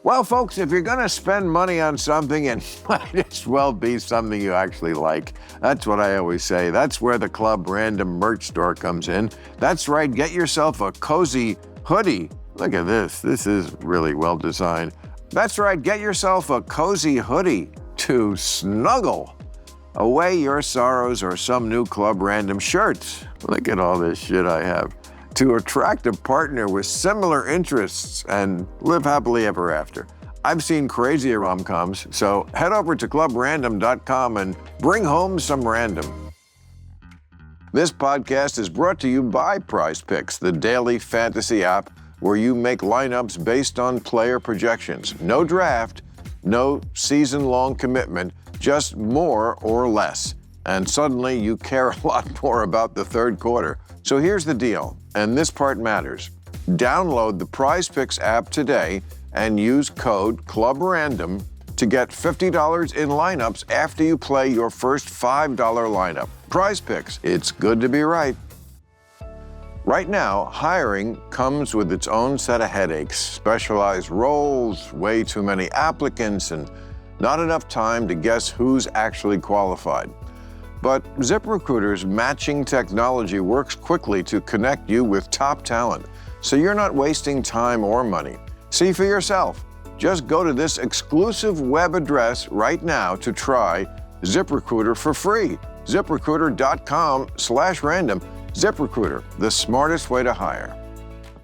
Well, folks, if you're going to spend money on something, it might as well be something you actually like. That's what I always say. That's where the Club Random merch store comes in. That's right. Get yourself a cozy hoodie. Look at this. This is really well designed. That's right. Get yourself a cozy hoodie to snuggle away your sorrows or some new Club Random shirts. Look at all this shit I have. To attract a partner with similar interests and live happily ever after. I've seen crazier rom-coms, so head over to clubrandom.com and bring home some random. This podcast is brought to you by Prize Picks, the daily fantasy app where you make lineups based on player projections. No draft, no season-long commitment, just more or less. And suddenly you care a lot more about the third quarter. So here's the deal, and this part matters. Download the Prize Picks app today and use code CLUBRANDOM to get $50 in lineups after you play your first $5 lineup. Prize Picks, it's good to be right. Right now, hiring comes with its own set of headaches. Specialized roles, way too many applicants, and not enough time to guess who's actually qualified. But ZipRecruiter's matching technology works quickly to connect you with top talent, so you're not wasting time or money. See for yourself. Just go to this exclusive web address right now to try ZipRecruiter for free. ZipRecruiter.com/random. ZipRecruiter, the smartest way to hire.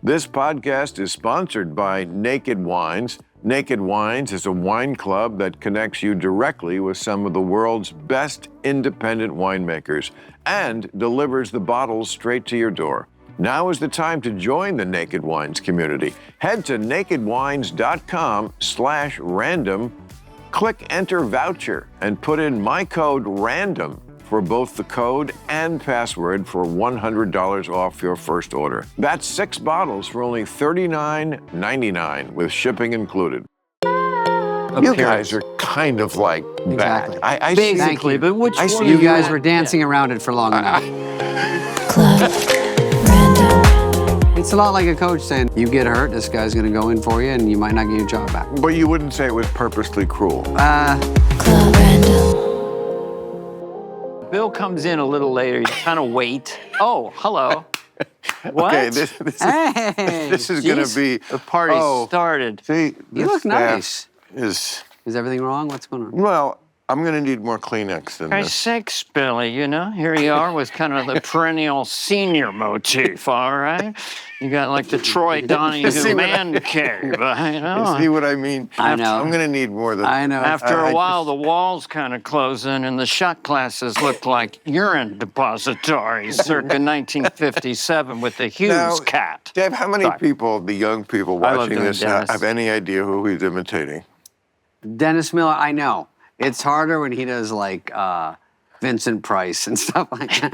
This podcast is sponsored by Naked Wines. Naked Wines is a wine club that connects you directly with some of the world's best independent winemakers and delivers the bottles straight to your door. Now is the time to join the Naked Wines community. Head to nakedwines.com/random, click enter voucher, and put in my code RANDOM for both the code and password for $100 off your first order. That's 6 bottles for only $39.99 with shipping included. You guys are kind of like Exactly. that. I Basically, but which one? You guys were dancing around it for long enough. Club Random. It's a lot like a coach saying, you get hurt, this guy's gonna go in for you and you might not get your job back. But you wouldn't say it was purposely cruel. Club Random. Bill comes in a little later. You kind of wait. Oh, hello. What? Okay, this is going to be... The party started. See, You look nice. Is everything wrong? What's going on? well, I'm going to need more Kleenex than For this. sakes, Billy, you know, here you are with kind of the perennial senior motif, all right? You got like the Troy Donahue man cave, you know? See what I mean? I know. I'm going to need more than... I know. After a while, the walls kind of close in, and the shot glasses look like urine depositories circa 1957 with the Hughes Now, cat. Dave, how many people, the young people I love watching doing this, Dennis. have any idea who he's imitating? Dennis Miller, I know. It's harder when he does like Vincent Price and stuff like that.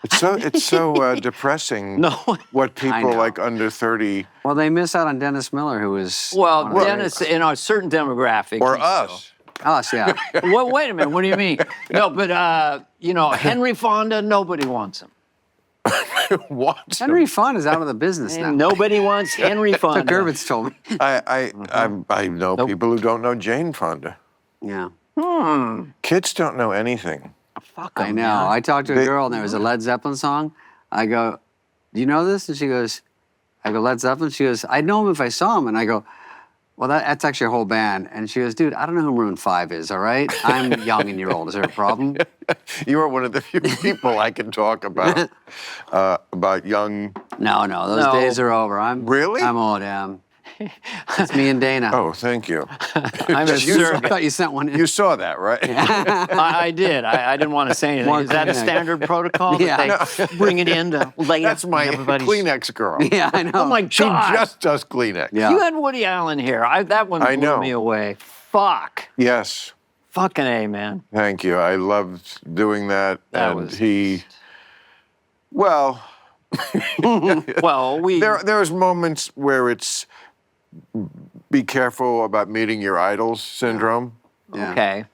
It's so depressing No. what I people know. like under 30... Well, they miss out on Dennis Miller, who is Well, one of the Dennis, in a certain demographic. Or he's us. us, yeah. Well, wait a minute. What do you mean? No, but, you know, Henry Fonda, nobody wants him. What? Henry Fonda is out of the business now. Nobody wants Henry Fonda. Gervitz told me. I know people who don't know Jane Fonda. Yeah. Kids don't know anything. Fuck I him, know. man. I talked to a girl and there was a Led Zeppelin song. I go, do you know this? And she goes, I go, Led Zeppelin? She goes, I'd know him if I saw him. And I go, well, that's actually a whole band. And she goes, dude, I don't know who Maroon 5 is, all right? I'm young and you're old. Is there a problem? You are one of the few people I can talk about young... No, those No. days are over. Really? I'm old, yeah. It's me and Dana. Oh, thank you. I'm a I surrogate. thought you sent one in. You saw that, right? I did. I didn't want to say anything. More Is that a Kleenex. standard protocol? Yeah. That they bring it in to lay That's up my everybody's... Kleenex girl. Yeah, I know. Oh my She God. just does Kleenex. Yeah. You had Woody Allen here. That one I blew know. me away. Fuck. Yes. Fucking A, man. Thank you. I loved doing that. That and was- he... Well, Well, there's moments where it's be careful about meeting your idols syndrome. Yeah. Okay.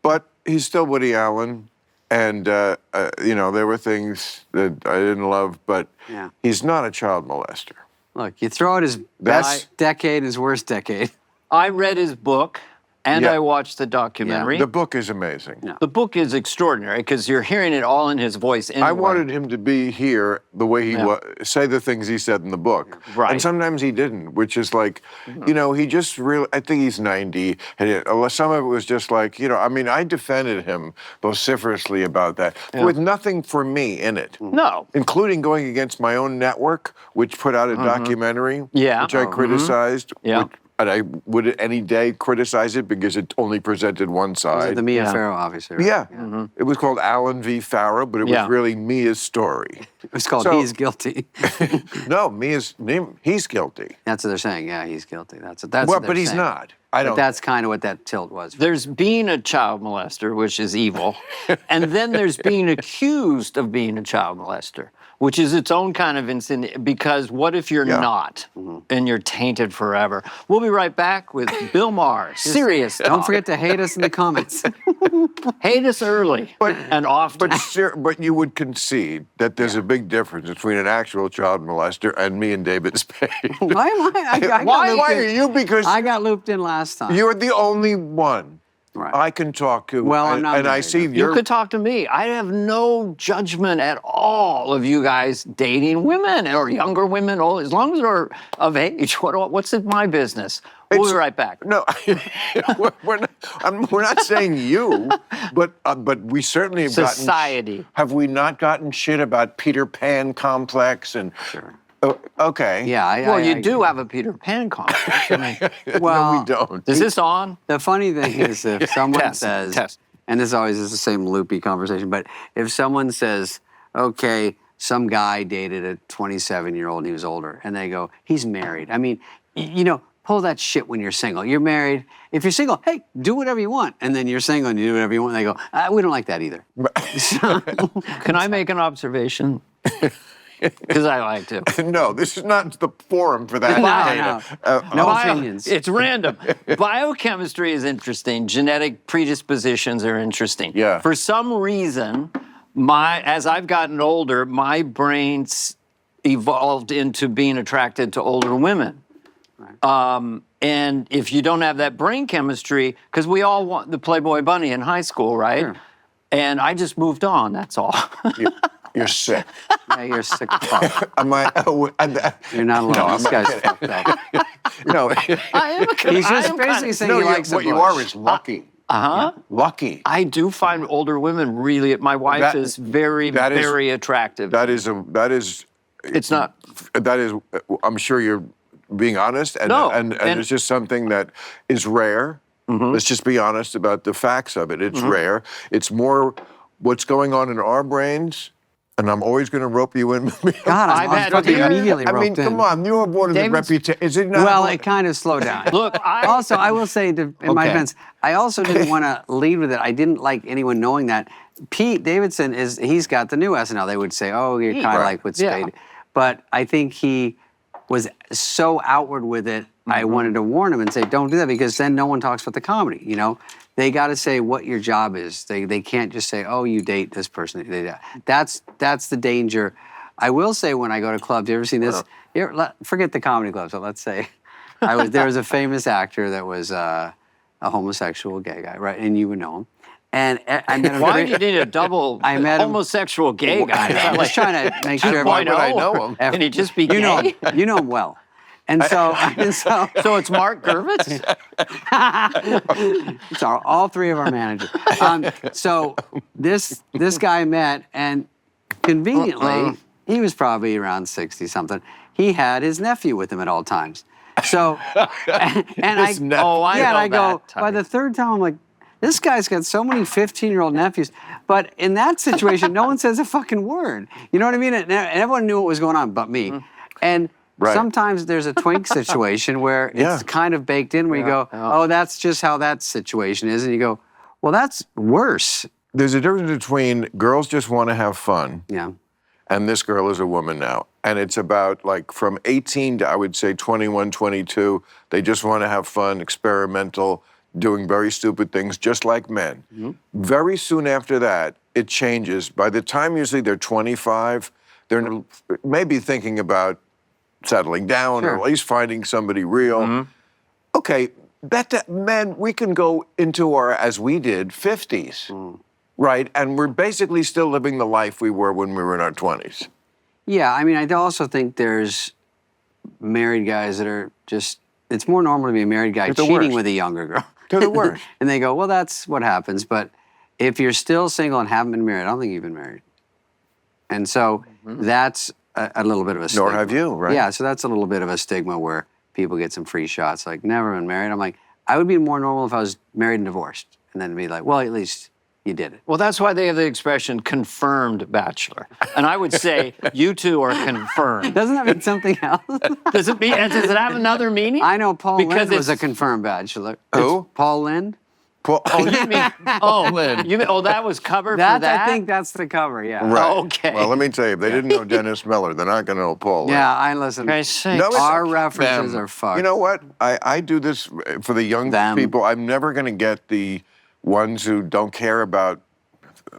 But he's still Woody Allen. And, you know, there were things that I didn't love, but Yeah. he's not a child molester. Look, you throw out his That's- best decade and his worst decade. I read his book and Yeah. I watched the documentary. The book is amazing. The book is extraordinary because you're hearing it all in his voice. Anyway. I wanted him to be here the way he say the things he said in the book. Right. And sometimes he didn't, which is like, you know, he just really, I think he's 90. And some of it was just like, you know, I mean, I defended him vociferously about that with nothing for me in it. No. Including going against my own network, which put out a documentary, which I criticized. Yeah. And I would any day criticize it because it only presented one Was side. it the Mia Farrow, obviously? Right? Yeah. It was called Alan v. Farrow, but it was really Mia's story. It was called So- He's Guilty. No, he's guilty. That's what they're saying. Yeah, he's guilty. That's Well, what they're but he's saying. not. I But don't. that's kind of what that tilt was. There's being a child molester, which is evil, and then there's being accused of being a child molester, which is its own kind of incendiary. Because what if you're not, and you're tainted forever? We'll be right back with Bill Maher. Serious. Don't forget to hate us in the comments. Hate us early and often. But you would concede that there's a big difference between an actual child molester and me and David Spade. Why am I got Why looped are in. you? Because I got looped in last time. you're the only one Right. I can talk to. Well, I'm and, not and I married, see though. You you're. could talk to me. I have no judgment at all of you guys dating women or younger women, as long as they're of age. What's in my business? We'll be right back. No, we're not saying you, but we certainly have Society. gotten. Have we not gotten shit about Peter Pan complex and? Sure. Okay. Yeah. Well, I you do have a Peter Pan complex. I mean, Well, no, we don't. is this on? The funny thing is, if someone Test, says, test. and this always is the same loopy conversation, but if someone says, okay, some guy dated a 27-year-old and he was older, and they go, he's married. I mean, you know, pull that shit when you're single. You're married. If you're single, hey, do whatever you want. And then you're single and you do whatever you want. And they go, we don't like that either. Can I make an observation? Because I like to. No, this is not the forum for that. No opinions. It's random. Biochemistry is interesting. Genetic predispositions are interesting. Yeah. For some reason, as I've gotten older, my brain's evolved into being attracted to older women. And if you don't have that brain chemistry, because we all want the Playboy Bunny in high school, right? Sure. And I just moved on, that's all. You're sick. Yeah, you're sick fuck. Am I? You're not alone. No, This guy's fucked up. No. I am He's just basically saying No, he likes what a you bush. are is lucky. Uh-huh. Lucky. I do find older women really, my wife That- is very, that is- very attractive. That is. It's not. That is. I'm sure you're being honest, and No, and and- it's just something that is rare. Let's just be honest about the facts of it. It's rare. It's more what's going on in our brains. And I'm always going to rope you in. God, I've I'm had fucking beer. immediately I mean, roped in. come on, you awarded the David's- reputation. Is it not? Well, it kind of slowed down. Look, Also, I will say, in my Okay. defense, I also didn't want to lead with it. I didn't like anyone knowing that. Pete Davidson he's got the new SNL. They would say, oh, you're kind of Right. like with Yeah. Spade. But I think he was so outward with it, I wanted to warn him and say, don't do that, because then no one talks about the comedy, you know? They got to say what your job is. They can't just say, oh, you date this person. That's the danger. I will say, when I go to clubs, you ever seen this? Forget the comedy clubs, but let's say there was a famous actor that was a homosexual gay guy, right? And you would know him. And I met him. why do you need a double I met him- homosexual gay guy? I was trying to make sure Why everyone would I know him? Can he just be You know gay? him. You know him well. And so So it's Mark Gervitz? it's all three of our managers. So this guy I met, and conveniently, he was probably around 60 something. He had his nephew with him at all times. So, and I, His nephew. Oh, I yeah, and know I go, that by the third time, I'm like, this guy's got so many 15-year-old nephews. But in that situation, no one says a fucking word. You know what I mean? And everyone knew what was going on but me. And Right. sometimes there's a twink situation where Yeah. it's kind of baked in, where you go, oh, that's just how that situation is. And you go, well, that's worse. There's a difference between girls just want to have fun, Yeah. and this girl is a woman now. And it's about like from 18 to, I would say, 21, 22. They just want to have fun, experimental, doing very stupid things, just like men. Very soon after that, it changes. By the time usually they're 25, they're maybe thinking about settling down, or Sure. at least finding somebody real. Okay, man, we can go into our, as we did, 50s, right? And we're basically still living the life we were when we were in our 20s. Yeah, I mean, I also think there's married guys that are just, it's more normal to be a married guy They're the cheating worst. with a younger girl. They're the worst. And they go, well, that's what happens. But if you're still single and haven't been married, I don't think you've been married. And so that's a little bit of a stigma. Nor have you, right? Yeah, so that's a little bit of a stigma where people get some free shots, like, never been married. I'm like, I would be more normal if I was married and divorced. And then be like, well, at least you did it. Well, that's why they have the expression confirmed bachelor. And I would say you two are confirmed. Doesn't that mean something else? Does it have another meaning? I know Paul Because Lynde was a it's- confirmed bachelor. Who? Paul Lynde? Oh, you mean, that was covered for that? I think that's the cover, yeah. Right. Okay. Well, let me tell you, if they didn't know Dennis Miller, they're not going to know Paul. Yeah, I listen. Christ's sakes. No, it's Our not references them. are fucked. You know what? I do this for the young Them. people. I'm never going to get the ones who don't care about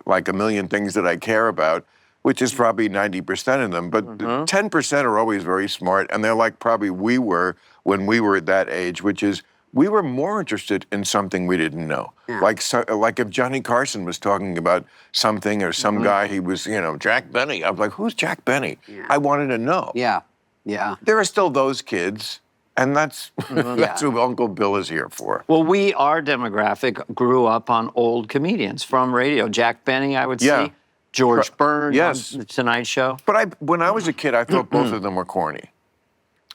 like a million things that I care about, which is probably 90% of them. But 10% are always very smart, and they're like probably we were when we were at that age, which is we were more interested in something we didn't know. Yeah. Like if Johnny Carson was talking about something or some guy, he was, Jack Benny. I was like, who's Jack Benny? Yeah. I wanted to know. Yeah. There are still those kids, and that's that's who Uncle Bill is here for. Well, our demographic grew up on old comedians from radio. Jack Benny, I would Yeah. say. George Burns yes. on The Tonight Show. But when I was a kid, I thought both of them were corny.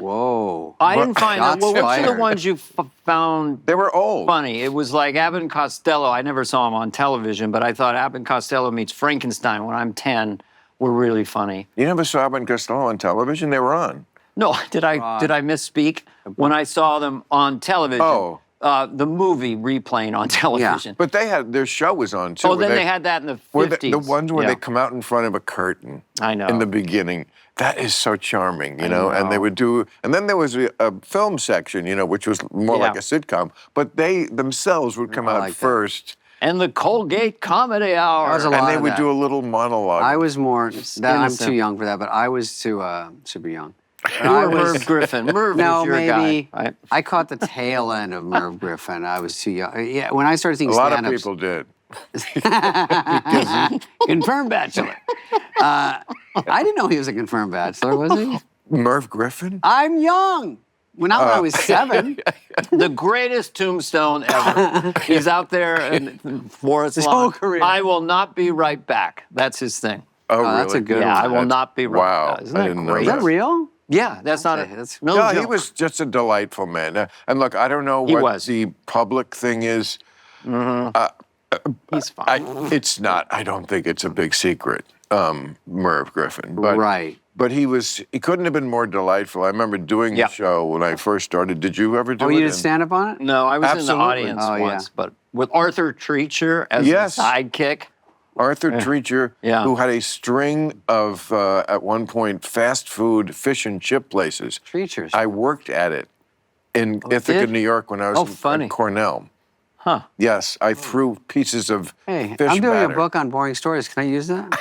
Whoa. I didn't find that. Shots Well, which are the fired. ones you found They were old. funny? It was like Abbott and Costello. I never saw him on television, but I thought Abbott and Costello meets Frankenstein when I'm 10 were really funny. You never saw Abbott and Costello on television? They were on. No, did I misspeak? When I saw them on television, Oh. the movie replaying on television. But their show was on too. Oh, where then they had that in the where 50s. the ones where Yeah. they come out in front of a curtain. I know. In the beginning. That is so charming, and they would do, and then there was a film section, which was more like a sitcom, but they themselves would come out like that. first, And the Colgate Comedy Hour. That was a lot and they of would that. do a little monologue. I was more, I'm innocent. too young for that, but I was too super young. You were Merv Griffin. Merv No, was your maybe. guy. Right? I caught the tail end of Merv Griffin. I was too young. Yeah, when I started seeing a lot of stand-ups. people did. Confirmed bachelor. I didn't know he was a confirmed bachelor, was he? Merv Griffin? I'm young. When I was 7. The greatest tombstone ever. He's out there in Forest His Lawn. whole career. I will not be right back. That's his thing. Oh, really? that's a good Yeah, one. I will not be right Wow, back. Isn't I that didn't know great? Is that real? Yeah, that's not Okay, a that's- no No, he joke. was just a delightful man. And look, I don't know He what was. the public thing is. He's fine. It's not. I don't think it's a big secret, Merv Griffin. But, Right. But he couldn't have been more delightful. I remember doing the Yeah. show when I first started. Did you ever do Oh, it? you did And- stand up on it? No, I was in Absolutely. the audience Oh, yeah. once, but with Arthur Treacher as Yes. the sidekick. Arthur Treacher, Yeah. who had a string of, at one point, fast food fish and chip places. Treachers. I worked at it in Ithaca, did? New York when I was Oh, at funny. Cornell. Huh. Yes, I threw pieces of Hey, fish I'm doing batter. a book on boring stories. Can I use that?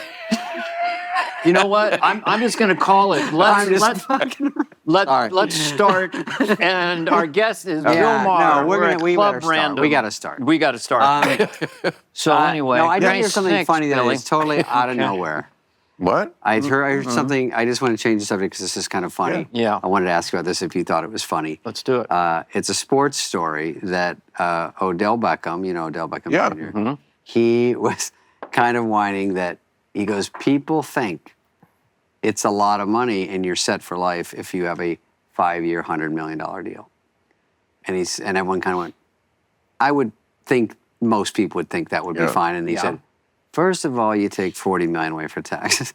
You know what? I'm just going to call it. I'm just fucking. Sorry. Let's start. And our guest is Bill Yeah, Maher. no, We're at we Club better start. Random. We gotta start. We got to start. So anyway, no, I did hear Christ's something sakes, funny that Billy. is totally out of nowhere. What? I heard something. I just want to change the subject because this is kind of funny. Yeah. I wanted to ask you about this if you thought it was funny. Let's do it. It's a sports story that Odell Beckham, Odell Beckham Yeah. Jr., he was kind of whining that he goes, people think it's a lot of money and you're set for life if you have a 5-year, $100 million deal. And everyone kind of went, I would think most people would think that would be Yeah. fine. And he said, first of all, you take $40 million away for taxes.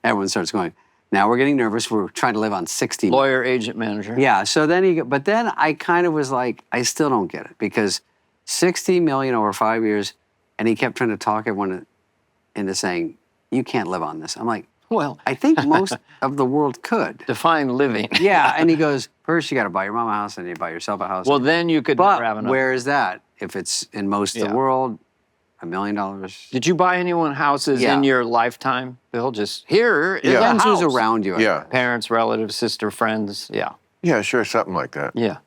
Everyone starts going, now we're getting nervous. We're trying to live on 60 million. Lawyer, agent, manager. Yeah. So then but then I kind of was like, I still don't get it because 60 million over 5 years, and he kept trying to talk everyone into saying, you can't live on this. I'm like, Well, I think most of the world could. define living. Yeah. And he goes, first you got to buy your mom a house, and then you buy yourself a house. Well, then you could never have but enough. where is that? If it's in most of Yeah. the world, $1 million. Did you buy anyone houses Yeah. in your lifetime, Bill? Just here is Yeah. a Depends house. who's around you. I Yeah. guess. Parents, relatives, sister, friends. Yeah. Yeah, sure, something like that. Yeah.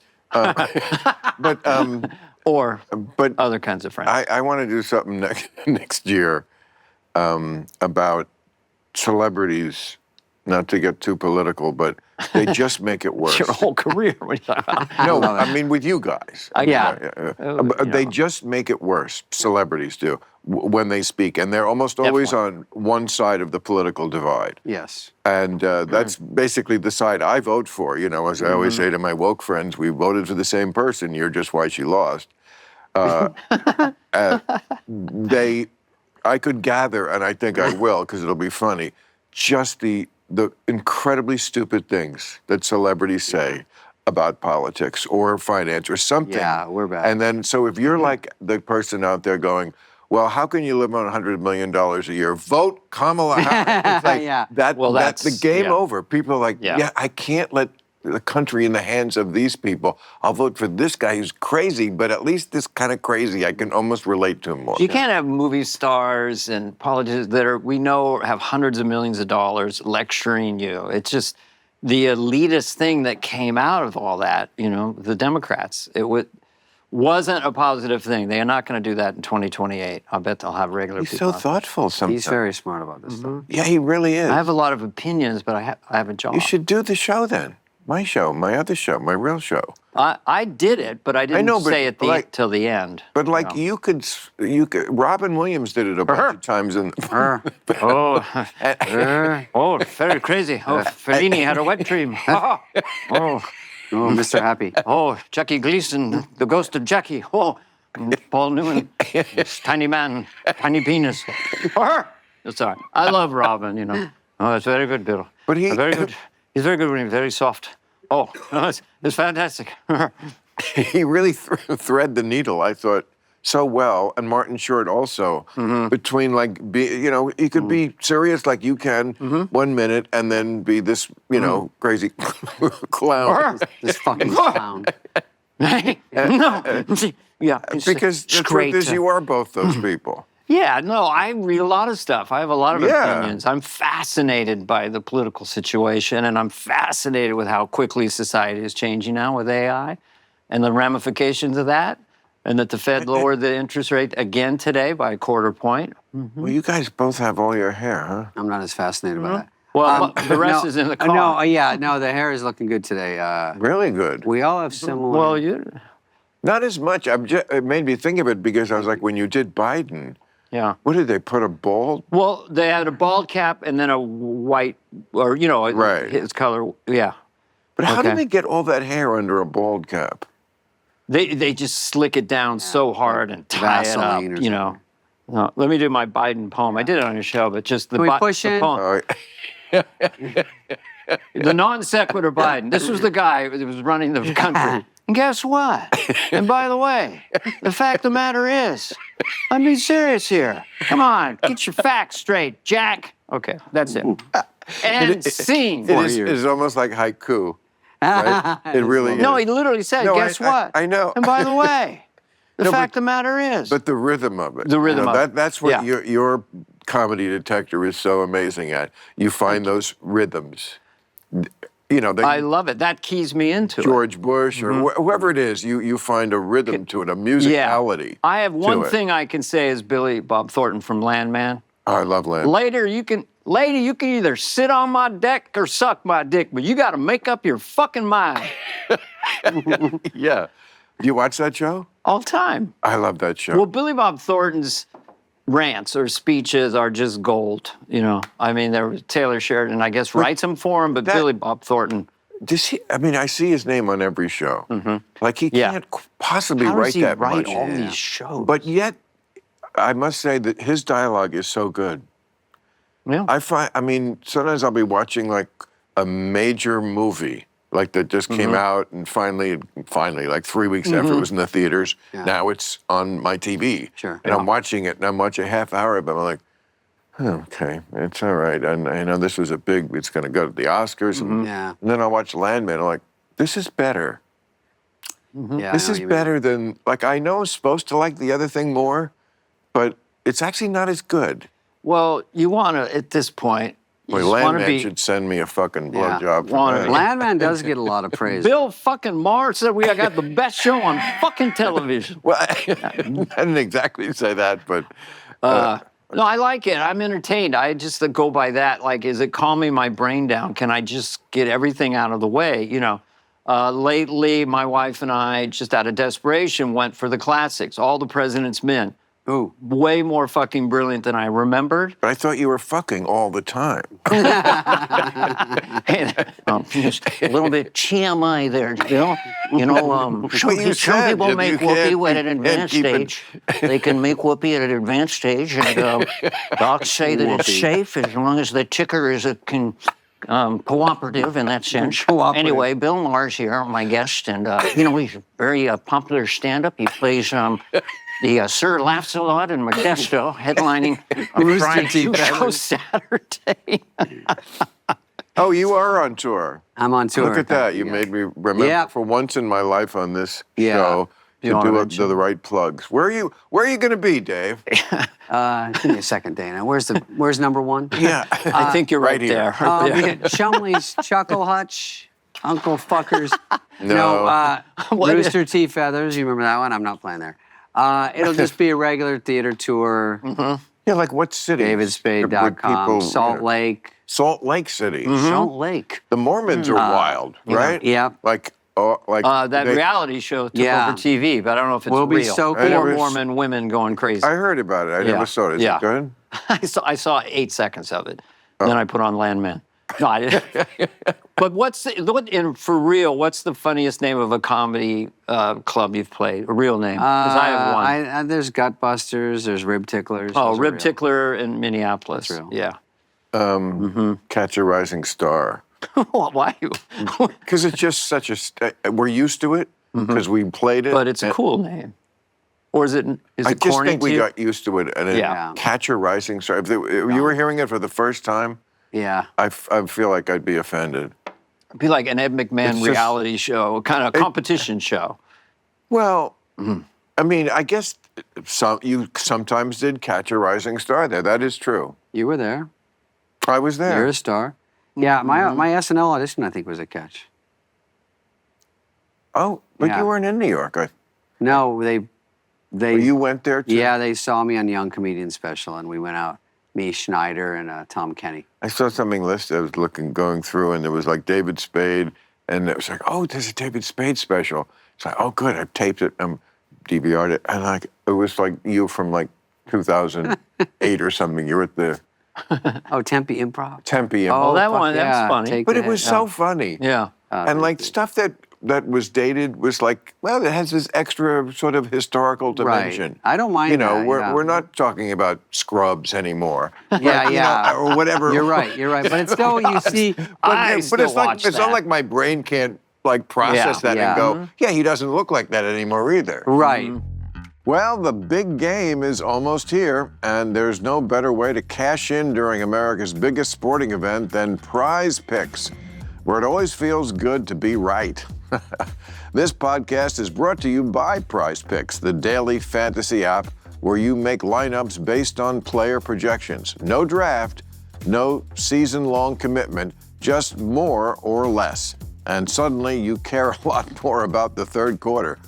Or but other kinds of friends. I want to do something next year about celebrities. Not to get too political, but they just make it worse. Your whole career. No, I mean with you guys. They just make it worse. Celebrities do when they speak, and they're almost always on one side of the political divide. Yes. And that's basically the side I vote for. You know, as I always say to my woke friends, we voted for the same person. You're just why she lost. I could gather, and I think I will, because it'll be funny, just the incredibly stupid things that celebrities say about politics or finance or something. Yeah, we're bad. And then, so if you're like the person out there going, well, how can you live on $100 million a year? Vote Kamala Harris. It's like, that's the game over. People are like, I can't let the country in the hands of these people. I'll vote for this guy who's crazy, but at least this kind of crazy, I can almost relate to him more. You can't have movie stars and politicians that we know have hundreds of millions of dollars lecturing you. It's just the elitist thing that came out of all that, the Democrats. It wasn't a positive thing. They are not going to do that in 2028. I bet they'll have regular He's people. so thoughtful sometimes. He's very smart about this stuff. Yeah, he really is. I have a lot of opinions, but I have a job. You should do the show then. My show, my other show, my real show. I did it, but I didn't say it till the end. But like you could, Robin Williams did it a bunch of times. Very crazy. Oh, Fellini had a wet dream. Oh, Mr. Happy. Oh, Jackie Gleason, the ghost of Jackie. Oh, Paul Newman, this tiny man, tiny penis. Sorry, I love Robin. Oh, it's very good, Bill. But very good. He's very good when he's very soft. Oh, no, it's fantastic. He really thread the needle, I thought, so well. And Martin Short also, between he could be serious like you can 1 minute and then be this, crazy clown. This fucking clown. No. Yeah. Because the truth is you are both those people. Yeah, no, I read a lot of stuff. I have a lot of opinions. I'm fascinated by the political situation, and I'm fascinated with how quickly society is changing now with AI and the ramifications of that, and that the Fed lowered the interest rate again today by a quarter point. Well, you guys both have all your hair, huh? I'm not as fascinated by that. Well, the rest is in the car. The hair is looking good today. Really good. We all have similar... Well, Not as much. It made me think of it because I was like, when you did Biden... Yeah. What did they put a bald? Well, they had a bald cap and then a white, or his color. Yeah. But how did they get all that hair under a bald cap? They just slick it down so hard and tie it up. No, let me do my Biden poem. I did it on your show, but just the Can we push the in? poem. The non sequitur Biden. This was the guy that was running the country. And guess what? And by the way, the fact of the matter is, I'm being serious here. Come on, get your facts straight, Jack. Okay, that's it. And scene. It's almost like haiku. Right? It really is. No, he literally said, guess what? I know. And by the way, the fact of the matter is. But the rhythm of it. The rhythm of it. That's what your comedy detector is so amazing at. You find those rhythms. I love it. That keys me into George Bush or whoever it is, you find a rhythm to it, a musicality. I have one thing I can say as Billy Bob Thornton from Landman. Oh, I love Landman. Lady, you can either sit on my deck or suck my dick, but you got to make up your fucking mind. Yeah. Do you watch that show? All the time. I love that show. Well, Billy Bob Thornton's rants or speeches are just gold. I mean, there was Taylor Sheridan, I guess, writes them for him, but Billy Bob Thornton. I see his name on every show. Like he can't possibly write that much. How does he write all these shows? But yet, I must say that his dialogue is so good. Yeah. Sometimes I'll be watching like a major movie, like that just came out, and finally, like 3 weeks after it was in the theaters, now it's on my TV. Sure. And I'm watching it, and I'm watching a half hour of it, I'm like, okay, it's all right. And I know this was it's going to go to the Oscars. And then I watch Landman, I'm like, this is better. Yeah, this is better than, I know I'm supposed to like the other thing more, but it's actually not as good. Well, you want to, at this point, Boy, just wanna Landman should send me a fucking blowjob. Wanna be- Landman does get a lot of praise. Bill fucking Maher said we got the best show on fucking television. Well, I didn't exactly say that, but No, I like it. I'm entertained. I just go by that. Like, is it calming my brain down? Can I just get everything out of the way? You know, lately, my wife and I, just out of desperation, went for the classics, All the President's Men. Ooh. Way more fucking brilliant than I remembered. I thought you were fucking all the time. Just a little bit TMI there, Bill. You know, some you some said people that make you can't- whoopee at an you can't advanced keep it- stage. They can make whoopee at an advanced stage, and docs say that it's Whoopee. safe as long as the ticker is cooperative in that sense. Cooperative. Anyway, Bill Maher's here, my guest, and you know, he's a very popular stand-up. He plays the Sir Laughs a Lot in Modesto, headlining a Rooster Friday Teeth show Feathers. Saturday. Oh, you are on tour. I'm on tour. Look at that. You made me remember Yeah. for once in my life on this Yeah. show You to wanna do mention? the right plugs. Where are you going to be, Dave? Give me a second, Dana. Where's number one? Yeah. I think you're right, right here. there. We get Chumley's Chuckle Hutch, Uncle Fuckers. No. What is- Rooster Teeth Feathers. You remember that one? I'm not playing there. It'll just be a regular theater tour. Yeah, like what city? DavidSpade.com. Salt Lake. Salt Lake City. Salt Lake. The Mormons are wild, right? yeah. Like That they- reality show took Yeah. over TV, but I don't know if it's We'll be real. so cool. Four It was- Mormon women going crazy. I heard about it. I Yeah. never saw it. Is Yeah. it good? I saw 8 seconds of it. Then I put on Landman. No, I didn't. But for real, what's the funniest name of a comedy club you've played? A real name? Because I have one. There's Gutbusters. There's Rib Ticklers. Oh, those are Rib real. Tickler in Minneapolis. That's real. Yeah. Catch a Rising Star. Why? Because it's just such we're used to it because we played it. But it's a cool name. Or is it I just corny think we to you? got used to it. And Yeah. Catch a Rising Star. If you were hearing it for the first time, Yeah. I feel like I'd be offended. It'd be like an Ed It's McMahon just- reality show, kind of competition show. Well, I mean, I guess you sometimes did catch a rising star there. That is true. You were there. I was there. You're a star. Yeah, my SNL audition, I think, was a catch. Oh, but Yeah. you weren't in New York. No, they You went there too? yeah, they saw me on Young Comedian Special, and we went out, me, Schneider, and Tom Kenny. I saw something listed. I was going through, and there was like David Spade, and it was like, oh, there's a David Spade special. It's like, oh, good, I've taped it, DVR'd it, and like it was like you from like 2008 or something. You were at the Oh, Tempe Improv. Tempe. Oh, that fuck one, that's yeah, funny. take but it that. was so funny. Yeah. And like stuff that was dated was like, well, it has this extra sort of historical dimension. Right. I don't mind You know, that, yeah. we're not talking about Scrubs anymore. Yeah, You yeah. know, or whatever. You're right. But it's still, you see, I But still it's like watch it's that. not like my brain can't like process that Yeah. and go, yeah, he doesn't look like that anymore either. right. Well, the big game is almost here, and there's no better way to cash in during America's biggest sporting event than Prize Picks, where it always feels good to be right. This podcast is brought to you by Prize Picks, the daily fantasy app where you make lineups based on player projections. No draft, no season-long commitment, just more or less. And suddenly you care a lot more about the third quarter.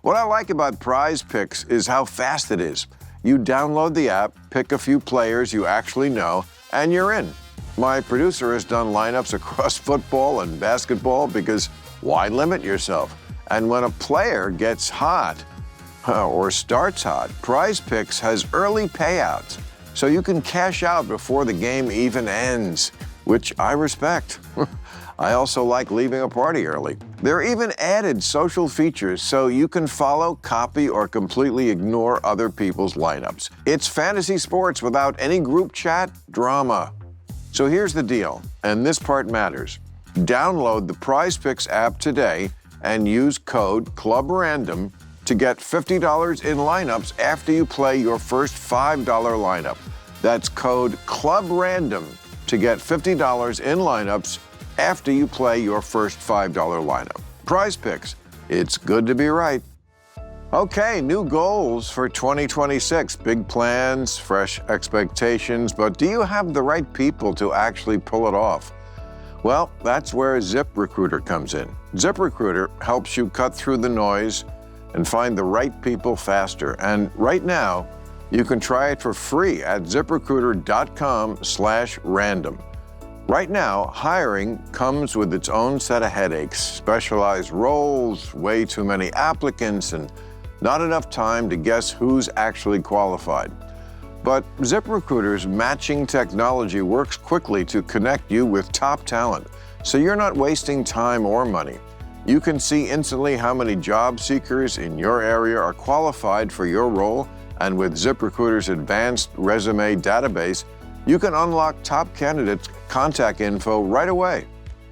What I like about Prize Picks is how fast it is. You download the app, pick a few players you actually know, and you're in. My producer has done lineups across football and basketball because why limit yourself? And when a player gets hot or starts hot, Prize Picks has early payouts, so you can cash out before the game even ends, which I respect. I also like leaving a party early. There are even added social features so you can follow, copy, or completely ignore other people's lineups. It's fantasy sports without any group chat drama. So here's the deal, and this part matters. Download the Prize Picks app today and use code CLUBRANDOM to get $50 in lineups after you play your first $5 lineup. That's code CLUBRANDOM to get $50 in lineups after you play your first $5 lineup. Prize Picks. It's good to be right. Okay, new goals for 2026. Big plans, fresh expectations, but do you have the right people to actually pull it off? Well, that's where ZipRecruiter comes in. ZipRecruiter helps you cut through the noise and find the right people faster. And right now, you can try it for free at ziprecruiter.com/random. Right now, hiring comes with its own set of headaches, specialized roles, way too many applicants, and not enough time to guess who's actually qualified. But ZipRecruiter's matching technology works quickly to connect you with top talent, so you're not wasting time or money. You can see instantly how many job seekers in your area are qualified for your role, and with ZipRecruiter's advanced resume database, you can unlock top candidates' contact info right away.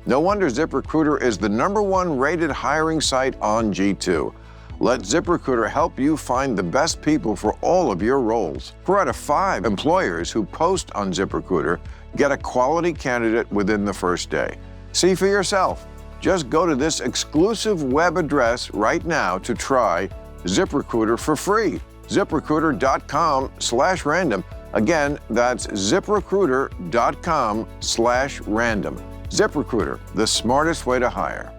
No wonder ZipRecruiter is the #1 rated hiring site on G2. Let ZipRecruiter help you find the best people for all of your roles. 4 out of 5 employers who post on ZipRecruiter get a quality candidate within the first day. See for yourself. Just go to this exclusive web address right now to try ZipRecruiter for free. ZipRecruiter.com/random. Again, that's ZipRecruiter.com/random. ZipRecruiter, the smartest way to hire.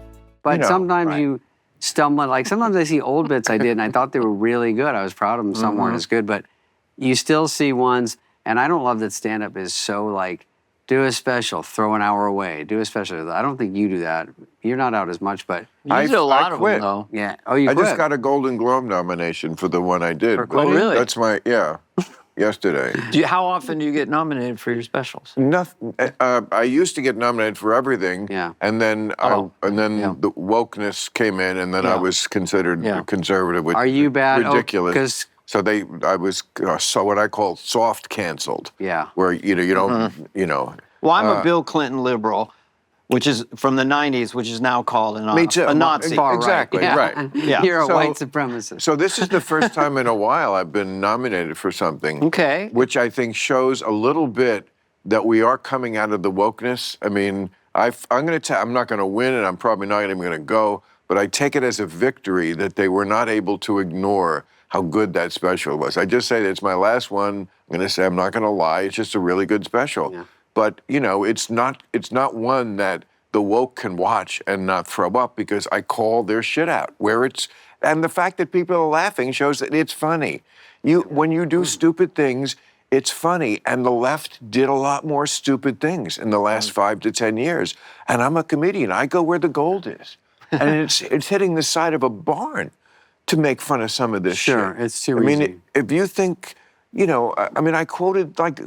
But sometimes you stumble, like sometimes I see old bits I did and I thought they were really good. I was proud of them, some weren't as good, but you still see ones, and I don't love that stand-up is so like, do a special, throw an hour away, do a special. I don't think you do that. You're not out as much, but You do a lot of quit. them, though. yeah. Oh, you I quit. just got a Golden Globe nomination for the one I did. Oh, really? That's yesterday. How often do you get nominated for your specials? Nothing. I used to get nominated for everything. Yeah. And then Yeah. the wokeness came in, and then I Yeah. was considered conservative. Which Are you bad? Ridiculous. Because So I was so what I call soft canceled. Yeah. Where you don't Well, I'm a Bill Clinton liberal, which is from the 90s, which is now called Me too. a Nazi. far exactly, right. right. Yeah. You're a So- white supremacist. So this is the first time in a while I've been nominated for something. Okay. Which I think shows a little bit that we are coming out of the wokeness. I mean, I'm not going to win, and I'm probably not even going to go, but I take it as a victory that they were not able to ignore how good that special was. I just say that it's my last one. I'm going to say I'm not going to lie. It's just a really good special. Yeah. But it's not one that the woke can watch and not throw up, because I call their shit out. And the fact that people are laughing shows that it's funny. When you do stupid things, it's funny. And the left did a lot more stupid things in the last 5 to 10 years. And I'm a comedian. I go where the gold is. And it's hitting the side of a barn to make fun of some of this shit. Sure, it's too I mean, easy. if you think, I quoted like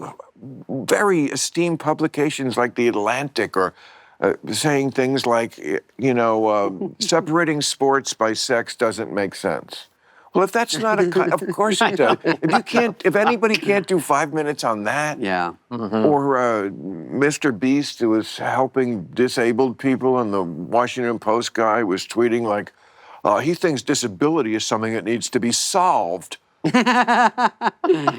very esteemed publications like The Atlantic, or saying things like, separating sports by sex doesn't make sense. Well, if that's not of course it does. If anybody can't do 5 minutes on that, Yeah. or Mr. Beast, who was helping disabled people, and the Washington Post guy was tweeting like, he thinks disability is something that needs to be solved. Yeah,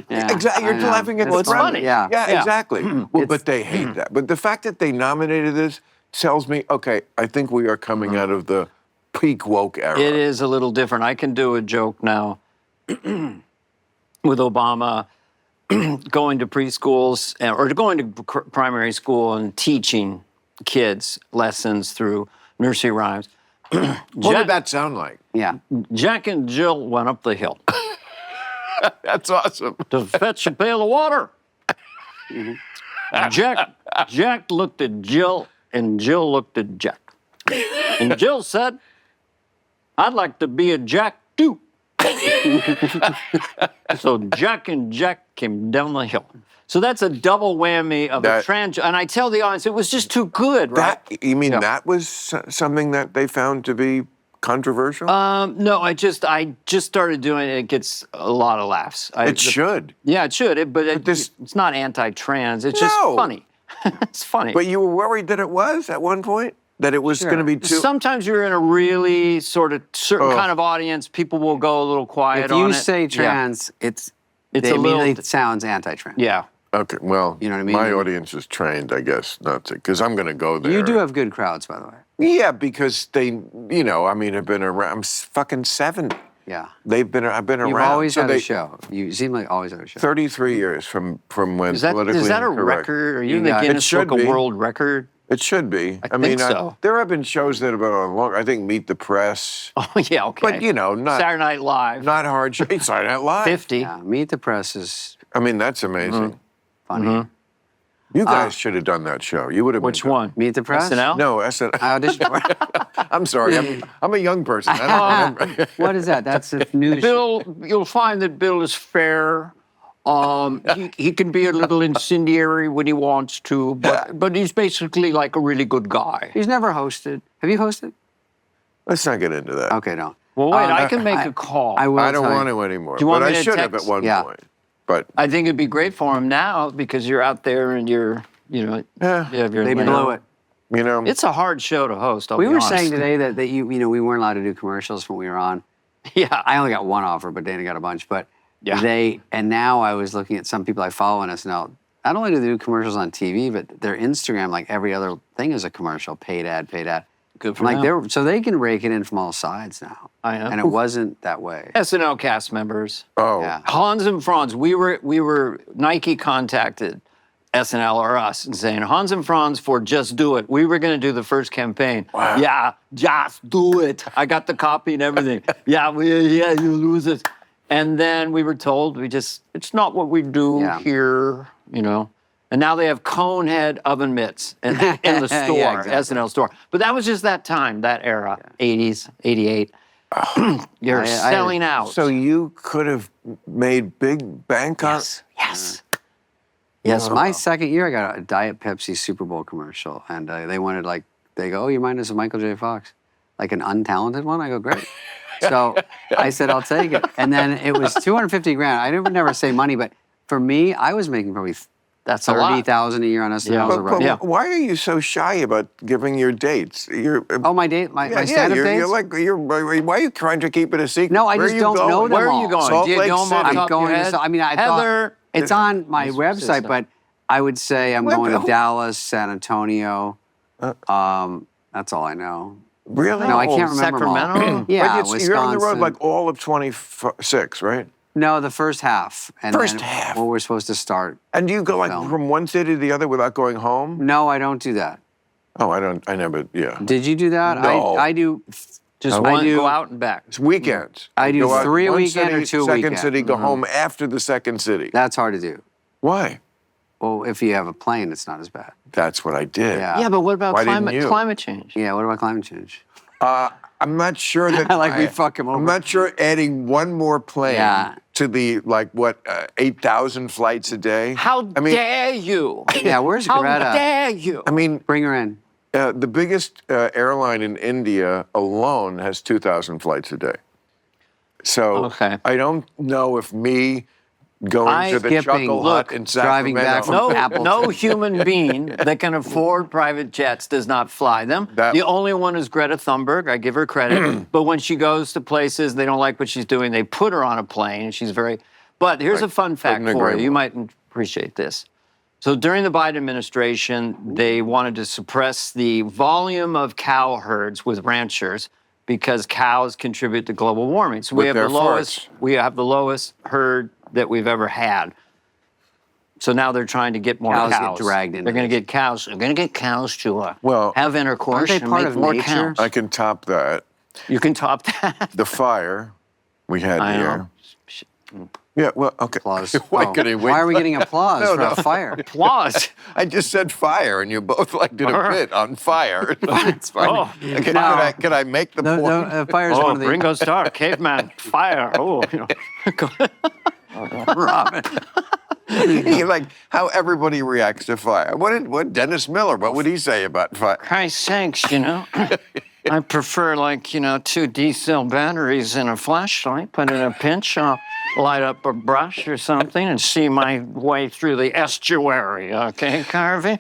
Exactly. You're I know. laughing at It's the funny. premise. Yeah. Yeah, Yeah. exactly. Well, but they hate that. But the fact that they nominated this tells me, okay, I think we are coming out of the peak woke era. It is a little different. I can do a joke now with Obama going to preschools or going to primary school and teaching kids lessons through nursery rhymes. What did that sound like? Yeah. Jack and Jill went up the hill That's awesome. to fetch a pail of water. Jack looked at Jill, and Jill looked at Jack. And Jill said, I'd like to be a Jack too. So Jack and Jack came down the hill. So that's a double whammy of a trans. And I tell the audience, it was just too good, right? That was something that they found to be controversial? No, I just started doing it. It gets a lot of laughs. It should. Yeah, it should. But it's not anti-trans. It's just funny. It's funny. But you were worried that it was at one point? That it was going to be too... Sometimes you're in a really sort of certain kind of audience. People will go a little quiet on it. If you say trans, it immediately sounds anti-trans. Yeah. Okay, well, You know what I mean? my audience is trained, I guess, not to, because I'm going to go there. You do have good crowds, by the way. Yeah, because they, have been around. I'm fucking 70. Yeah. I've been around. You've always So had a show. You seem like always had a show. 33 years from when Is that politically a incorrect. record? Are you in You the got- Guinness should Book of be. World Record? It should be. I think so. There have been shows that have been on longer. I think Meet the Press. Oh, yeah, okay. But, you know, not Saturday Night Live. not hard shows. Saturday Night Live. 50. Yeah, Meet the Press is I mean, that's amazing. funny. You guys should have done that show. You would have. Which been one? Meet the Press? SNL? No, SNL. I auditioned for it. I'm sorry. I'm a young person. I don't remember. What is that? That's a news. Bill, you'll find that Bill is fair. He can be a little incendiary when he wants to, but he's basically like a really good guy. He's never hosted. Have you hosted? Let's not get into that. Okay, no. Well, wait, I can make a call. I will. I don't tell want you. to anymore. Do you want but me I to should have at text? one Yeah. point. But I think it'd be great for him now because you're out there and you have your They blew it. you know, It's a hard show to host. I'll We be were honest. saying today that we weren't allowed to do commercials when we were on. Yeah. I only got one offer, but Dana got a bunch. But Yeah. and now I was looking at some people I follow on SNL. Not only do they do commercials on TV, but their Instagram, like every other thing, is a commercial, paid ad. Good for Like them. so they can rake it in from all sides now. I know. And it wasn't that way. SNL cast members. oh, Yeah. Hans and Franz, we were Nike contacted SNL or us and saying Hans and Franz for Just Do It. We were going to do the first campaign. Wow. Yeah, just do it. I got the copy and everything. yeah, you lose it. And then we were told it's not what we do Yeah. here, you know. And now they have Conehead oven mitts in the store, Yeah, exactly. SNL store. But that was just that time, that era, 80s, 88. You're selling out. so you could have made big bank on. Yes. Yes, my second year, I got a Diet Pepsi Super Bowl commercial, and they wanted they go, "Oh, you mind us a Michael J. Fox, like an untalented one?" I go, "Great." So I said, "I'll take it," and then it was $250,000. I would never say money, but for me, I was making probably That's a lot. $30,000 a year on SNL as a But rep. Yeah. why are you so shy about giving your dates? You're. Oh, my stand-up you're, dates? You're like why are you trying to keep it a secret? No, I Where just are you don't going? know them Where are all. you going? Salt Do you Lake know them off City. the top I'm of going your to. head? I mean, I Heather. thought it's on my This website, system. but I would say I'm Well, going to but- Dallas, San Antonio. That's all I know. Really? No, I can't remember them all. Sacramento? Yeah, But you're on the road Wisconsin. like all of 26, right? No, the first half. And First then half. Well, we're supposed to start. And do you go like Film. from one city to the other without going home? No, I don't do that. Oh, I never, yeah. Did you do that? No. I do. Just I do- go out and back. It's weekends. I do Go out 3 a one weekend or city, 2 a second weekend. city, go home after the second city. That's hard to do. Why? Well, if you have a plane, it's not as bad. That's what I did. Yeah. Yeah, but what about Why didn't you? climate change? Yeah, what about climate change? I'm not sure that Like we fuck 'em over. I'm not sure adding one more plane Yeah. to the 8,000 flights a day. How I mean, dare you? Yeah, where's How Greta? dare you? I mean, Bring her in. the biggest airline in India alone has 2,000 flights a day. So Okay. I don't know if me going to the Skipping, Chuckle Hut in driving back Sacramento. from No, Appleton. no human being that can afford private jets does not fly them. That- The only one is Greta Thunberg. I give her credit. But when she goes to places they don't like what she's doing, they put her on a plane. And she's very. But here's a fun fact couldn't for agree you. You more. might appreciate this. So during the Biden administration, they wanted to suppress the volume of cow herds with ranchers because cows contribute to global warming. So we With have their the lowest. farts. We have the lowest herd that we've ever had. So now they're trying to get more Cows cows. get dragged into They're going to this. get cows. They're going to get cows to Well, have intercourse aren't they and part make of more nature? cows. I can top that. You can top that. The fire we had I here. know. Yeah, well, okay. Applause. Why Oh, could I wait why are we for- getting applause No, for no. a fire? Applause. I just said fire, and you both did a bit on fire. It's fine. Oh, Can I make the point? The fire's Oh, one of the Ringo Starr, caveman, fire. Oh, you know. Robin. You're like how everybody reacts to fire. What Dennis Miller? What would he say about fire? Christ's sakes, you know. I prefer 2 D-cell batteries and a flashlight, but in a pinch, I'll light up a brush or something and see my way through the estuary. Okay, Carvey?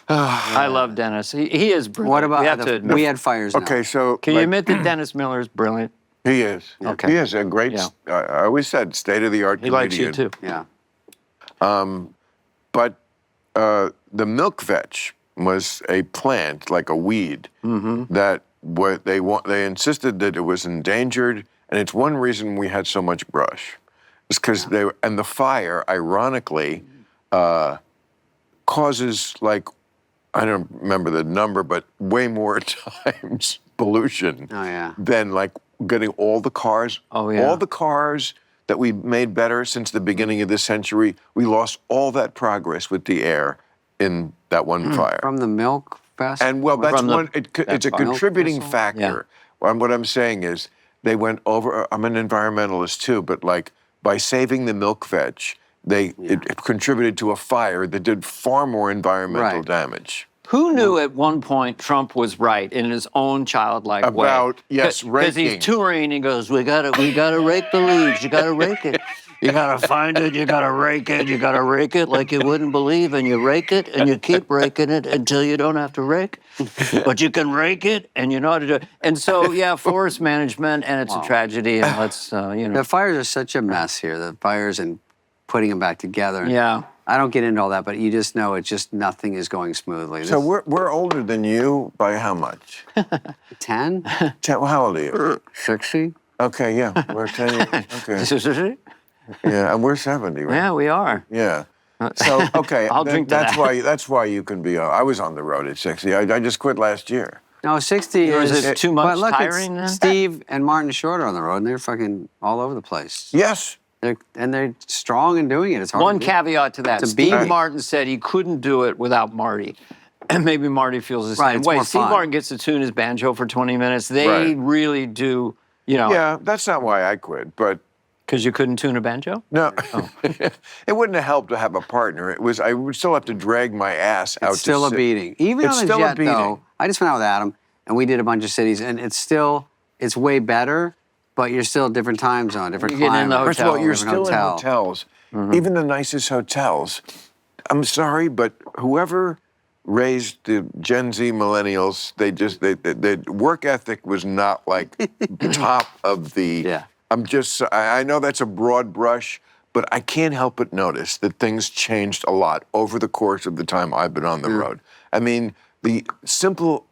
I love Dennis. He is brilliant. What about we have to admit. we had fires now. Okay, so Can you admit that Dennis Miller is brilliant? he is. Okay. He is a great. Yeah. I always said state-of-the-art He comedian. likes you too. Yeah. But the milk vetch was a plant, like a weed, Mm-hmm. that they insisted that it was endangered and it's one reason we had so much brush. It's because and the fire, ironically, causes like, I don't remember the number, but way more times pollution than like getting all the cars. Oh, yeah. All the cars that we made better since the beginning of this century, we lost all that progress with the air in that one fire. From the milk fest? And well, that's From the- one, it's a contributing festival? factor. What I'm saying is they went over, I'm an environmentalist too, but like by saving the milk fetch, it contributed to a fire that did far more environmental damage. Who knew at one point Trump was right in his own childlike way? About, yes, Because raking. he's touring, he goes, we gotta rake the leaves, you gotta rake it. You gotta find it, you gotta rake it, you gotta rake it like you wouldn't believe, and you rake it, and you keep raking it until you don't have to rake. But you can rake it, and you know how to do it. And so, yeah, forest management, and it's a tragedy, and let's, The fires are such a mess here. The fires and putting them back together. Yeah. I don't get into all that, but you just know it's just nothing is going smoothly. So we're older than you by how much? 10? Well, how old are you? 60? Okay, yeah, we're 10 years. Okay. Yeah, and we're 70, right? Yeah, we are. Yeah. So, okay, I'll drink to that. that's why you can be, I was on the road at 60. I just quit last year. No, 60 Or is is... it too much but look, tiring then? Steve and Martin Short are on the road, and they're fucking all over the place. Yes. They're strong in doing it. It's hard One to do. caveat to that. It's a Steve beating. Martin said he couldn't do it without Marty. And maybe Marty feels the Right, same it's way. more Steve fun. Martin gets to tune his banjo for 20 minutes. They Right. really do, you know. Yeah, that's not why I quit, but Because you couldn't tune a banjo? no. It wouldn't have helped to have a partner. I would still have to drag my ass out It's still a sit. beating. Even It's on a still a jet, beating. though, I just went out with Adam, and we did a bunch of cities, and it's way better, but you're still different time zone, different You get in the climate. First of all, you're different still in hotel. hotels. Even the nicest hotels. I'm sorry, but whoever raised the Gen Z millennials, the work ethic was not like top of the. Yeah. I know that's a broad brush, but I can't help but notice that things changed a lot over the course of the time I've been on the road. I mean, the simple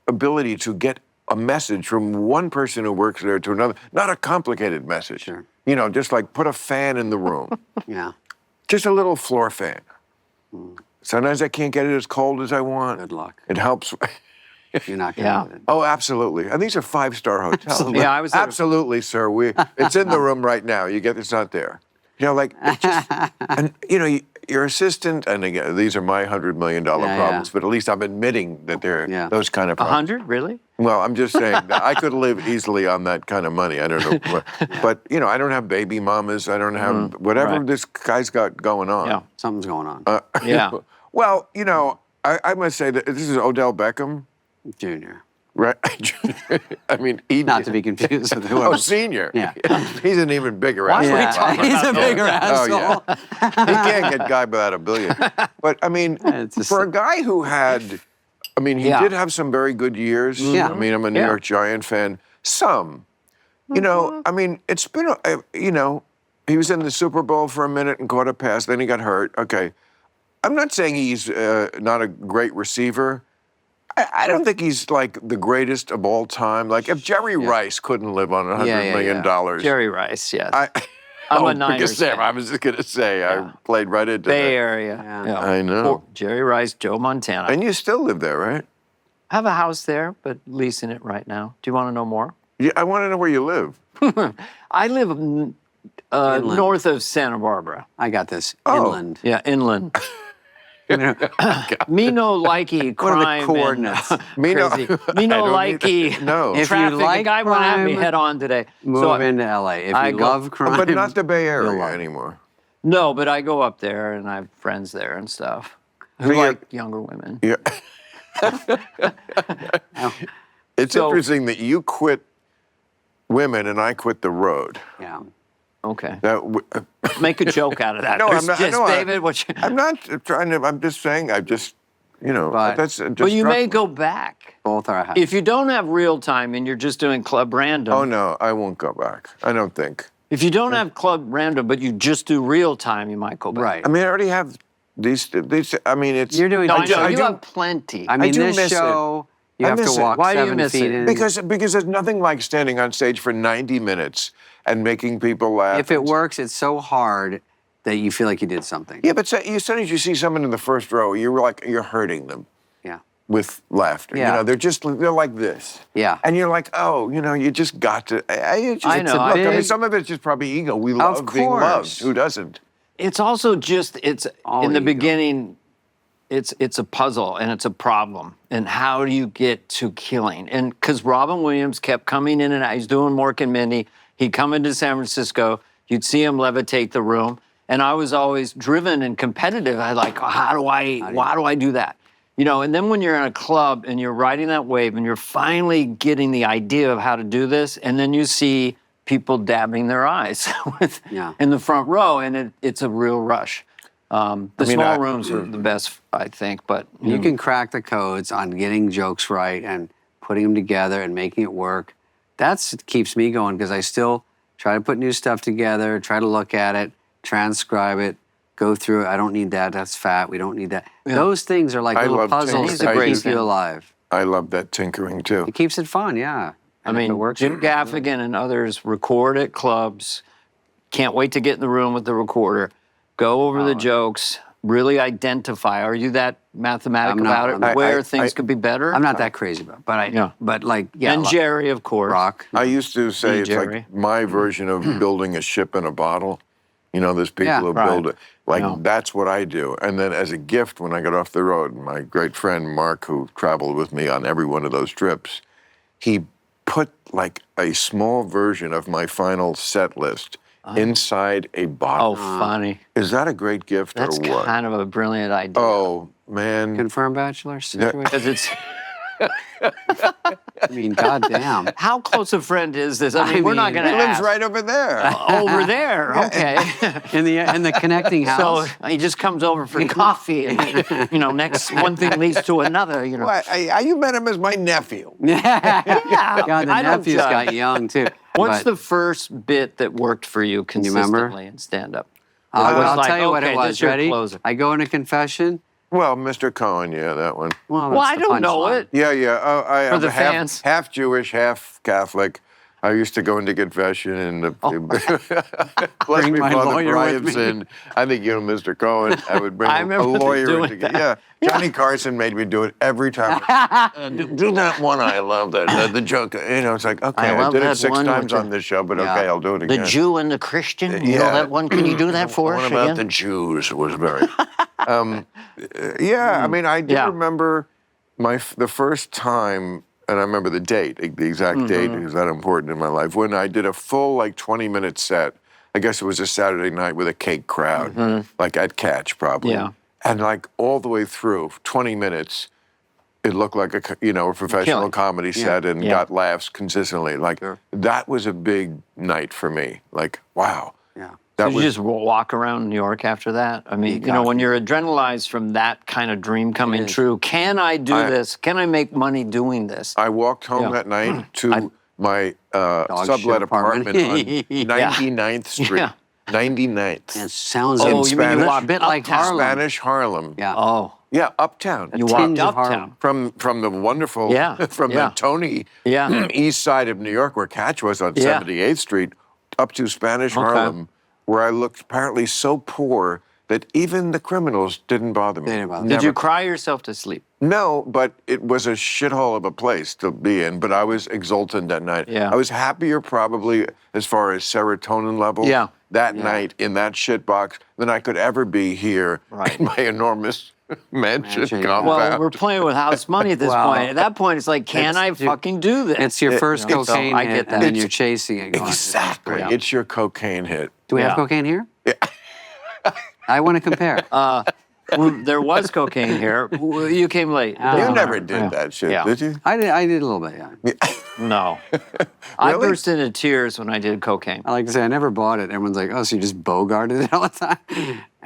ability to get a message from one person who works there to another, not a complicated message. Sure. You know, just like put a fan in the room, Yeah, just a little floor fan. Sometimes I can't get it as cold as I want. good luck. It helps. You're not Yeah. going to Oh, absolutely. And these are 5-star hotels. Absolutely. Yeah, I was there. Absolutely, sir. It's in the room right now. It's not there. You know, like, it's just, and you know, your assistant, and again, these are my $100 million problems, but at least I'm admitting that they're those kind of problems. 100? Really? Well, I'm just saying that I could live easily on that kind of money. I don't know. But, you know, I don't have baby mamas. I don't have whatever right. this guy's got going on. Yeah. Something's going on. Yeah. Well, you know, I must say that this is Odell Beckham, Junior. right? I mean, he Not to be confused with whoever. Oh, senior. Yeah. He's an even bigger Why asshole. are we talking He's a about bigger those? asshole. Oh, yeah. He can't get guy without $1 billion. But, I mean, It's just- for a guy who had, I mean, he Yeah. did have some very good years. Yeah. I mean, I'm a New Yeah. York Giant fan. Some. You know, I mean, it's been, you know, he was in the Super Bowl for a minute and caught a pass, then he got hurt. Okay. I'm not saying he's not a great receiver. I don't think he's like the greatest of all time. Like if Jerry Rice couldn't live on $100 million dollars. Jerry Rice, yes. Oh, I'm a Niners Sam, fan. I was just gonna say I played right into Bay that. Area. Yeah. I know. Jerry Rice, Joe Montana. And you still live there, right? I have a house there, but leasing it right now. Do you want to know more? Yeah, I want to know where you live. I live north of Santa Barbara. I got this. Oh. Inland. Yeah, inland. Me no likey What are the crime. coordinates? Me no- Me no I don't likey. No. If you Traffic. like the guy went at me crime, head on today. Move So into LA. If I you go- love crime. But not the Bay you'll Area love it. anymore. No, but I go up there and I have friends there and stuff who So you're- like younger women. Yeah. It's So- interesting that you quit women and I quit the road. Yeah. Okay. That Make a joke out of that. No, I'm It's not- just, no, I- David, what you... I'm not trying to. I'm just saying. I just, you know, But- that's just. But you struck may me. go back. Both are high. If you don't have real time and you're just doing club random. Oh no, I won't go back. I don't think. If you don't have club random, but you just do real time, you might go back. Right. I mean, I already have these. I mean, it's. You're doing. No, I do- know. I you do- have plenty. I mean, do this miss it. show, You I have miss to it. walk Why do you 7 miss feet it? in. Because there's nothing like standing on stage for 90 minutes and making people laugh. If it works, it's so hard that you feel like you did something. Yeah, but as soon as you see someone in the first row, you're hurting them Yeah. with laughter. Yeah. They're like this. Yeah. And you're like, oh, you just got to. I know. Look, I mean, big- some of it's just probably ego. We love being course. loved. Who doesn't? It's also just All in the ego. beginning. It's a puzzle and it's a problem. And how do you get to killing? And because Robin Williams kept coming in and out, he's doing Mork and Mindy. He'd come into San Francisco. You'd see him levitate the room. And I was always driven and competitive. I like, how do I do that? And then when you're in a club and you're riding that wave and you're finally getting the idea of how to do this, and then you see people dabbing their eyes in the front row, and it's a real rush. Small rooms are the best, I think, but You can crack the codes on getting jokes right and putting them together and making it work. That's what keeps me going because I still try to put new stuff together, try to look at it, transcribe it, go through it. I don't need that. That's fat. We don't need that. Those things are like I little love puzzles tinkering. that I keep do. you alive. I love that tinkering too. It keeps it fun, yeah. I And if mean, it works, Jim Gaffigan and others record at clubs. Can't wait to get in the room with the recorder. Go over the jokes. Really identify. Are you that mathematic I'm not. about it? Where things could be better? I'm not that crazy about it, but And Jerry, of course. Rock. I used to say it's Jerry. like my version of building a ship in a bottle. There's people Yeah, who right. build it. That's what I do. And then as a gift, when I got off the road, my great friend Mark, who traveled with me on every one of those trips, he put like a small version of my final set list inside a bottle. Oh, funny. Is that a great gift That's or what? kind of a brilliant idea. Oh, man. Confirmed bachelor situation? Because it's I mean, goddamn. how close a friend is this? I mean, we're not mean, going He to lives ask. right over there. Over there. Okay. In the connecting So house. he just comes over for coffee, and next one thing leads to another. Why, you met him as my nephew. Yeah. God, the I don't nephews judge. got young too. What's But the first bit that worked for you you remember? consistently in stand-up? I'll like, tell you what okay, it this was. is your Ready? closer. I go into confession. Well, Mr. Cohen, yeah, that one. Well, Well, that's I the don't know punchline. it. Yeah. I For am the half, fans. half Jewish, half Catholic. I used to go into confession and bless Bring me, my Father, lawyer for I with have me. sinned. I think Mr. Cohen. I would bring I a remember lawyer doing into that. Yeah, Johnny Carson made me do it every time. Do that one. I love that. The joke. It's like okay, I I, love did that it 6 one times with on the- this show, but Yeah. okay, I'll do it The again. Jew and the Christian. You Yeah. know that one? Can you do that for One us about again? the Jews was very. Yeah, I mean, I do Yeah. remember the first time, and I remember the date, the exact date, is that important in my life, when I did a full 20-minute set. I guess it was a Saturday night with a cake crowd, like at Catch probably. Yeah. And all the way through, 20 minutes, it looked like a professional Killing. comedy set and Yeah. got laughs consistently. That was a big night for me. Wow. Yeah. That Did you just walk around New York after that? I mean, when you're adrenalized from that kind of dream coming true, can I do this? Can I make money doing this? I walked home Yeah. that night to my sublet shit apartment apartment. on 99th Street. Yeah. 99th. It sounds Oh, In you mean you Spanish. walked a bit like uptown? Harlem. Spanish Harlem. Yeah. Oh, Yeah, uptown. you walked tinge of uptown. Harlem. From the wonderful, Yeah, from yeah. the Tony Yeah. east side of New York, where Catch was on Yeah. 78th Street, up to Spanish Harlem, where I looked apparently so poor that even the criminals didn't bother me. They didn't bother. Did Never. you cry yourself to sleep? No, but it was a shithole of a place to be in. But I was exultant that night. Yeah. I was happier probably as far as serotonin levels Yeah. that night in that shit box than I could ever be here Right. in my enormous mansion Mansion, yeah. compound. Well, we're playing with house money at this Wow. point. At that point, it's like, can I fucking do this? It's your first you know, so cocaine I hit, get that. and then It's- you're chasing it. Going, Exactly. Yeah. It's your cocaine hit. Do we Yeah. have cocaine here? I want to compare. Well, there was cocaine here. You came late. You never did that shit, Yeah. did you? I did a little bit, yeah. No. I Really? burst into tears when I did cocaine. I like to say I never bought it. Everyone's like, oh, so you just bogarted it all the time?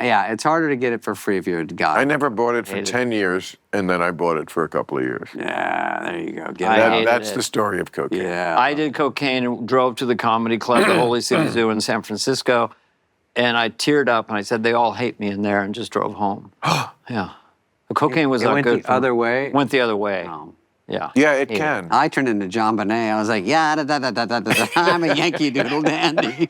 Yeah, it's harder to get it for free if you're a guy. I never bought it for Hated it. 10 years, and then I bought it for a couple of years. Yeah, there you go. Get I it out. hated That's it. the story of cocaine. Yeah. I did cocaine and drove to the comedy club, the Holy City Zoo in San Francisco, and I teared up and I said, they all hate me in there, and just drove home. Yeah. The cocaine was It not went good. the other way? Went the other way. Oh. Yeah. Yeah, it can. I turned into John Bonet. I was like, yeah, I'm a Yankee Doodle dandy.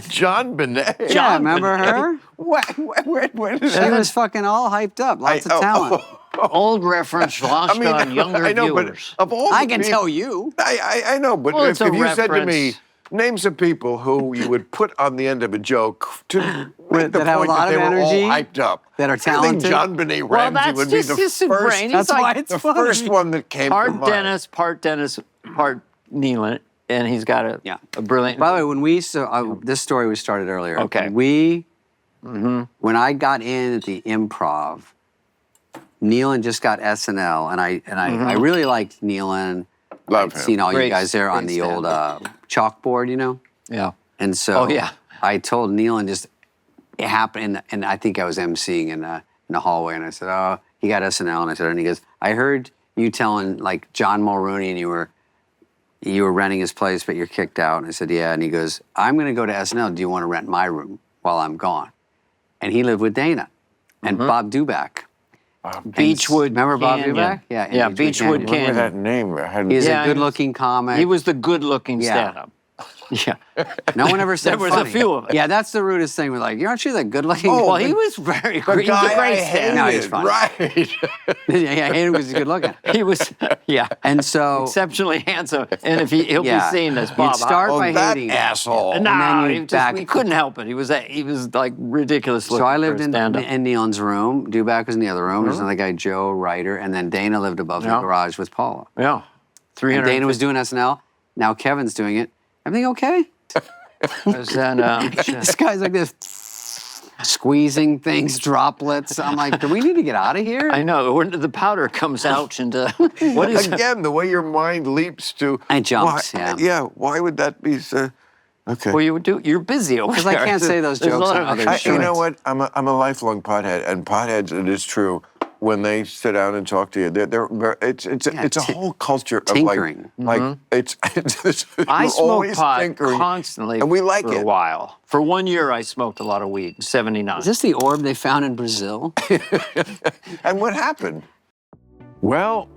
John Bonet. Yeah, remember her? When is She that? was fucking all hyped up, lots of talent. Old reference lost on younger I know, viewers. but of all I the can people- tell you. I know, but Well, if it's a you said to me, reference. name some people who you would put on the end of a joke to make the That have a point lot that they of were all energy, hyped up. that are I think talented. John Benet Ramsey Well, that's would be just the his first. brain. That's why like it's the funny. first one that came to part mind. Dennis, part Neil, and he's got a brilliant. By the way, when we this story we started earlier. Okay. When I got in at the Improv, Nealon just got SNL, and I really liked Nealon. Love I'd him. seen all you Great- guys there on great the old chalkboard, you know. Yeah. And so Oh, yeah. I told Nealon just it happened, and I think I was emceeing in the hallway, and I said, "Oh, he got SNL," and I said, and he goes, "I heard you telling like John Mulrooney, and you were renting his place, but you're kicked out." And I said, "Yeah," and he goes, "I'm going to go to SNL. Do you want to rent my room while I'm gone?" And he lived with Dana and Bob Duback. Beechwood. Remember Bob Canyon. Duback? Yeah, in Yeah, Beechwood Beechwood Canyon. Remember Canyon. that name? I hadn't- He's Yeah, a good-looking comic. He was the good-looking Yeah. stand-up. Yeah. No one ever said There was funny. a few of them. Yeah, that's the rudest thing. We're like, aren't you that good-looking? Oh, Well, the- he was very The great. He was guy a great I stand-up. No, hated, he's funny. right? yeah, I hated him because he's good looking. He was, yeah, And so, exceptionally handsome. And if he'll yeah, be seen as you'd Bob. start Oh, by that hating. asshole. And No, then he, you back- he couldn't help it. He was like ridiculous looking. So I lived for a in stand-up. Nealon's room. Duback was in the other room. There's another guy, Joe Ryder, and then Dana lived above the Yeah. garage with Paula. Yeah, And 300. Dana was doing SNL. Now Kevin's doing it. Everything okay? This guy's like this, squeezing things, droplets. I'm like, do we need to get out of here? I know. When the powder comes out into what is Again, the way your mind leaps to. It jumps, why, yeah. Why would that be so? Okay. Well, you're busy over Because I there. can't say those There's a jokes lot on of- other You know shows. what? I'm a lifelong pothead, and potheads, it is true. When they sit down and talk to you, it's a whole culture of tinkering. like it's I you're smoked always pot tinkering, constantly and we like for it. a while. For 1 year, I smoked a lot of weed, 79. Is this the orb they found in Brazil? And what happened? Well,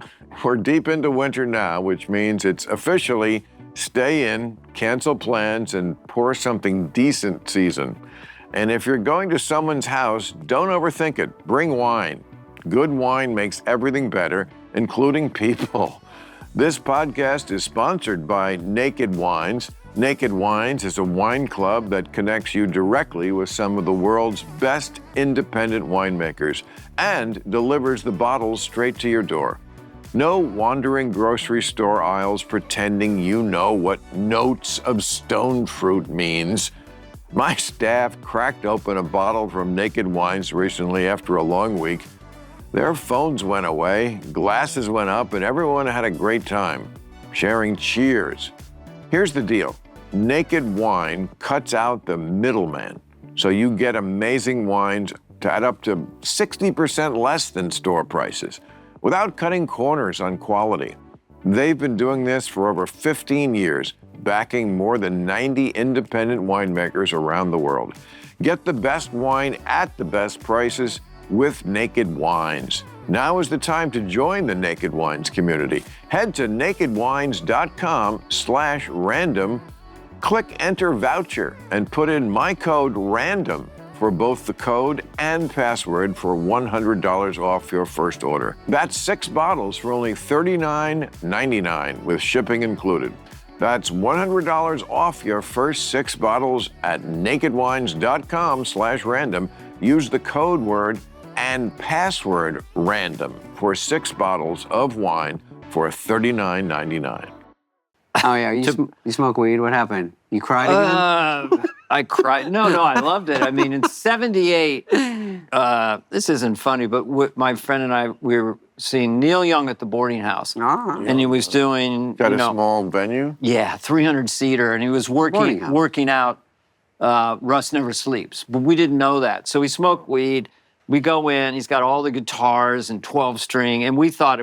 we're deep into winter now, which means it's officially stay in, cancel plans, and pour something decent season. And if you're going to someone's house, don't overthink it. Bring wine. Good wine makes everything better, including people. This podcast is sponsored by Naked Wines. Naked Wines is a wine club that connects you directly with some of the world's best independent winemakers and delivers the bottles straight to your door. No wandering grocery store aisles pretending you know what notes of stone fruit means. My staff cracked open a bottle from Naked Wines recently after a long week. Their phones went away, glasses went up, and everyone had a great time, sharing cheers. Here's the deal. Naked Wine cuts out the middleman, so you get amazing wines at up to 60% less than store prices, without cutting corners on quality. They've been doing this for over 15 years, backing more than 90 independent winemakers around the world. Get the best wine at the best prices with Naked Wines. Now is the time to join the Naked Wines community. Head to nakedwines.com/random, click enter voucher, and put in my code RANDOM for both the code and password for $100 off your first order. That's 6 bottles for only $39.99 with shipping included. That's $100 off your first 6 bottles at nakedwines.com/random. Use the code word and password RANDOM for 6 bottles of wine for $39.99. Oh yeah, you smoke weed? What happened? You cried again? I cried. No, I loved it. I mean, in '78, this isn't funny, but my friend and I, we were seeing Neil Young at the boarding house. Ah. And he was doing, Got a small venue? yeah, 300-seater, and he was Boarding house. working out Russ Never Sleeps. But we didn't know that. So we smoked weed. We go in, he's got all the guitars and 12-string, and we thought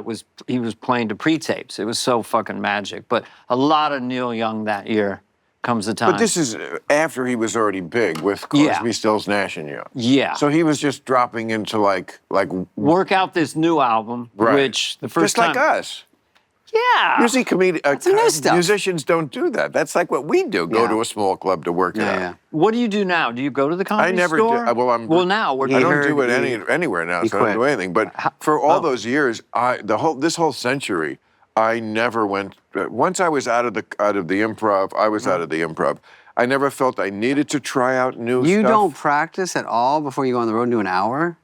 he was playing to pre-tapes. It was so fucking magic. But a lot of Neil Young that year. comes the time. But this is after he was already big with Crosby, Yeah. Stills, Nash and Young. Yeah. So he was just dropping into like work out this new album, Right. which the first just like time. us. Yeah. Usually new stuff. musicians don't do that. That's like what we do. Go Yeah. to a small club to work it out. Yeah. What do you do now? Do you go to the comedy I never store? did. Well, now we're I don't heard do it he- anywhere now, he so I don't do quit. anything. But for all those years, this whole century, I never went. Once I was out of the improv, I was out of the improv. I never felt I needed to try out new You stuff. don't practice at all before you go on the road and do an hour?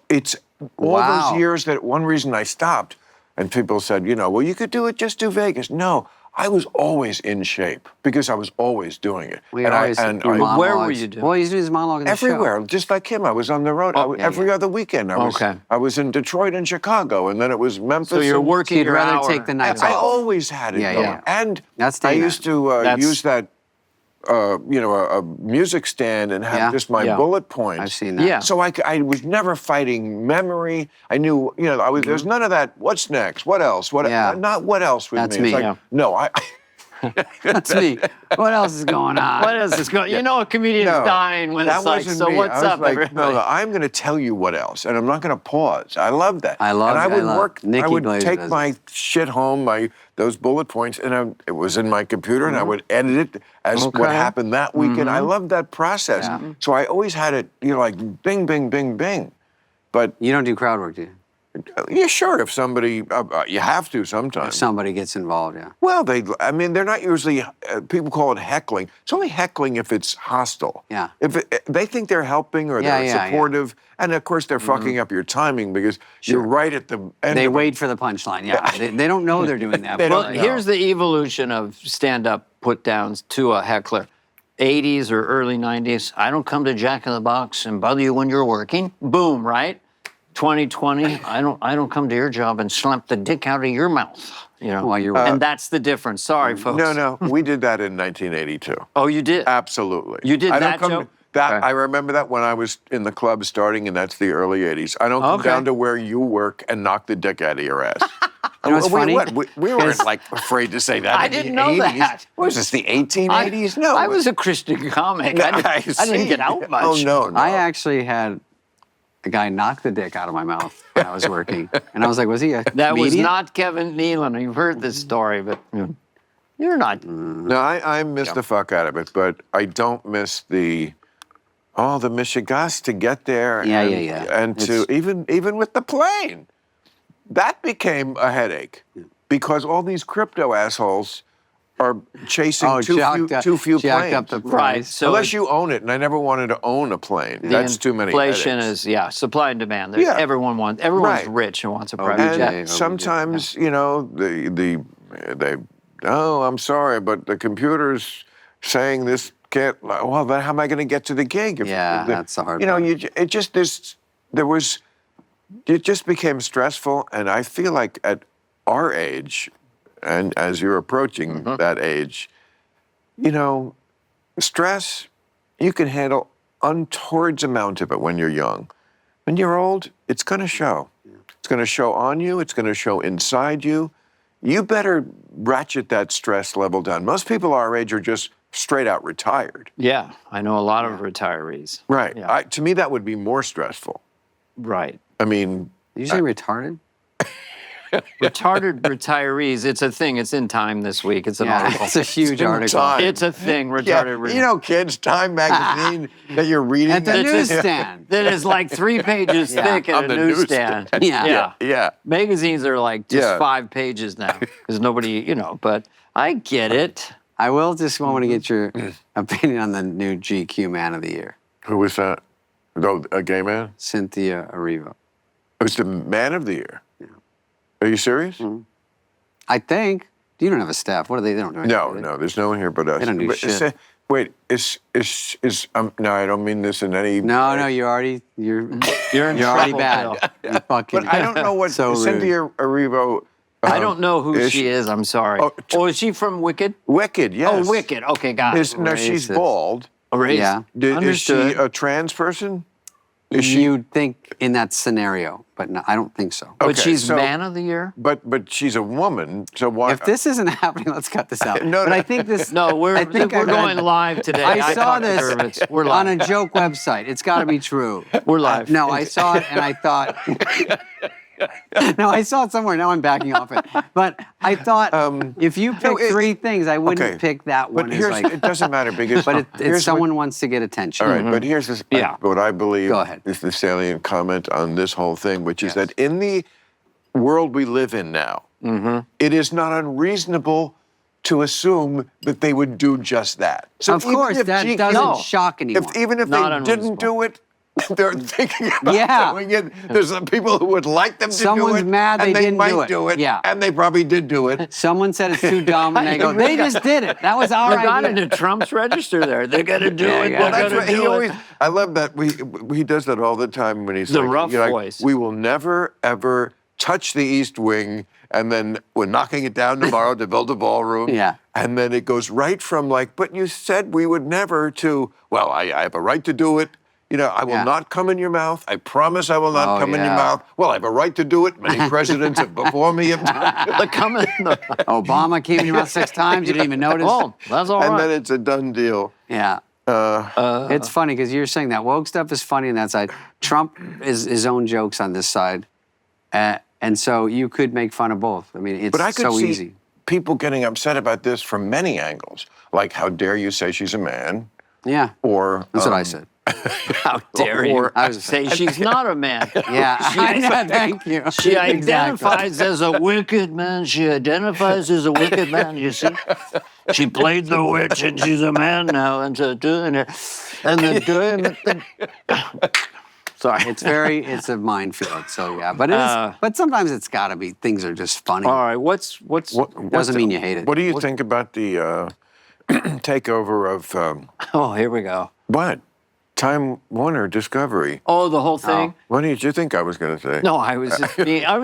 It's all Wow. those years that one reason I stopped, and people said, well, you could do it, just do Vegas. No, I was always in shape because I was always doing it. We always do Where were monologues. you doing? Well, he's doing his monologue in the show. Everywhere, just like him. I was on the road every other weekend. Okay. I was in Detroit and Chicago, and then it was Memphis. So you're and- working You'd your rather hour. take the nights I off. always had it Yeah, going. yeah. And That's I Dana. used to That's- use that, a music stand and have Yeah. just my Yeah. bullet points. I've seen that. Yeah. So I was never fighting memory. I knew, there's none of that. What's next? What else? What? Yeah. Not what else with That's me. It's me. like, Yeah. no, That's me. What else is going on? What else is going? You know, a comedian's No, dying when that it's like, wasn't so me. what's I was up, like, everybody? No, I'm going to tell you what else, and I'm not going to pause. I love that. I love And I it. I would love work. it. Nikki I would Glaser take does my shit home, those bullet points, and it was in my computer, and I would edit it as what Okay. happened that weekend. I loved that process. Yeah. So I always had it, like bing, bing, bing, bing. But You don't do crowd work, do you? yeah, sure, if somebody, you have to If sometimes. somebody gets involved, yeah. Well, they're not usually, people call it heckling. It's only heckling if it's hostile. Yeah. If they think they're helping or Yeah, they're yeah, yeah. supportive, and of course they're fucking up your timing because you're right at the end. They of it. wait for the punchline, yeah. They don't know they're doing that. They but- Well, don't know. here's the evolution of stand-up put-downs to a heckler. 80s or early 90s, I don't come to Jack in the Box and bother you when you're working. Boom, right? 2020, I don't come to your job and slap the dick out of your mouth. While you're and that's the difference. Sorry, folks. No, we did that in 1982. Oh, you did? Absolutely. You did I don't that come joke? That Okay. I remember that when I was in the club starting, and that's the early '80s. I don't come Okay. down to where you work and knock the dick out of your ass. You know what's funny? We weren't like afraid to say that. I in the didn't know 80s. that. What was this, the 1880s? No. I was a Christian comic. No, I didn't get out much. Oh, no. I actually had a guy knock the dick out of my mouth when I was working. And I was like, was he a That was comedian? not Kevin Nealon. You've heard this story, but you're not. No, I miss the fuck out of it, but I don't miss the Michigas to get there. Yeah, and, yeah, yeah. And to even with the plane, that became a headache because all these crypto assholes are chasing too few jacked planes. up the Right. price. So Unless you own it, and I never wanted to own a plane. That's too many Inflation headaches. is supply and demand. Yeah. Everyone's Right. rich and wants a private OBJ. jet. And sometimes, I'm sorry, but the computer's saying this can't. Well, then how am I going to get to the gig? Yeah, that's the hard You know, part. it just became stressful, and I feel like at our age, and as you're approaching that age, stress, you can handle untowards amount of it when you're young. When you're old, it's going to show. It's going to show on you. It's going to show inside you. You better ratchet that stress level down. Most people our age are just straight out retired. Yeah, I know a lot of retirees. Right. Yeah. To me, that would be more stressful. Right. I mean, Did you say retarded? Retarded retirees, it's a thing. It's in Time this week. It's an Yeah, article. it's a huge in article. Time. It's a thing, yeah, retarded kids, Time magazine that you're reading. At the It's a- newsstand. that is like 3 pages Yeah. thick On at a the newsstand. Yeah. Yeah. Magazines are like just Yeah. 5 pages now because nobody, but I get it. I will just want to get your opinion on the new GQ Man of the Year, Who was that? Oh, a gay man? Cynthia Erivo. It was the man of the year. Are you serious? I think. You don't have a staff. What are they? They don't do anything. No, do they? no. There's no one here but us. They don't do But shit. wait, no, I don't mean this in any. No, you're already You're in already trouble, bad. Bill. You fucking. But I don't know what So rude. Cynthia Erivo. I don't know who is she is. I'm sorry. Oh, Oh, is she from Wicked? Wicked, yes. Oh, Wicked. Okay, got it. No, she's Racist. bald. Yeah. Is she Understood. a trans person? Is she? you'd think in that scenario, but no, I don't think so. But Okay, she's so- man of the year? But she's a woman, so why? If this isn't happening, let's cut this out. No, but no. I think this. No, we're I think I read- going live today. I saw talked to this her, it's- we're on live. a joke website. It's got to be true. We're live. No, I saw it and I thought. No, I saw it somewhere. Now I'm backing off it. But I thought if you pick three things, I wouldn't okay. pick that one. But as here's like, it doesn't matter because but here's it's someone wants to get attention. All right, but here's this, Yeah. what I believe Go ahead. is the salient comment on this whole thing, which is Yes. that in the world we live in now, it is not unreasonable to assume that they would do just that. So Of even course, if that G- doesn't No. shock anyone. even if Not they unreasonable. didn't do it, they're thinking about Yeah. doing it. There's some people who would like them to Someone's do it, mad and they didn't might do it. Yeah. and they probably did do it. Someone said it's too dumb, and they go, "They just did it. That was our You got idea." into Trump's register there. They're going to do Yeah, it. yeah. They're Well, going That's to what he do always. it. I love that he does that all the time when he's The like, rough you know, like, voice. we will never ever touch the East Wing, and then we're knocking it down tomorrow to build a ballroom. Yeah. And then it goes right from like, but you said we would never to, well, I have a right to do it. You know, I will Yeah. not come in your mouth. I promise I will not Oh, come in your yeah. mouth. Well, I have a right to do it. Many presidents have before me have done it. The coming. Obama came in your mouth 6 times. You didn't even notice. Oh, that's all And right. then it's a done deal. Yeah. It's funny because you're saying that woke stuff is funny on that side. Trump is his own jokes on this side, and so you could make fun of both. I mean, it's But I could so see easy. people getting upset about this from many angles. Like, how dare you say she's a man? Yeah, Or that's what I said. How dare you Or- I was- say she's not a man? Yeah, I know, thank you. She Exactly. identifies as a wicked man. She identifies as a wicked man, you see? She played the witch and she's a man now and so doing it. And they're doing it. Sorry. It's a minefield. So yeah, but it is. But sometimes it's got to be. Things are just funny. All right, what's Doesn't mean you hate it. What do you think about the takeover of oh, here we go. what? Time Warner Discovery. Oh, the whole thing? What did you think I was going to say? No, I was just being, I had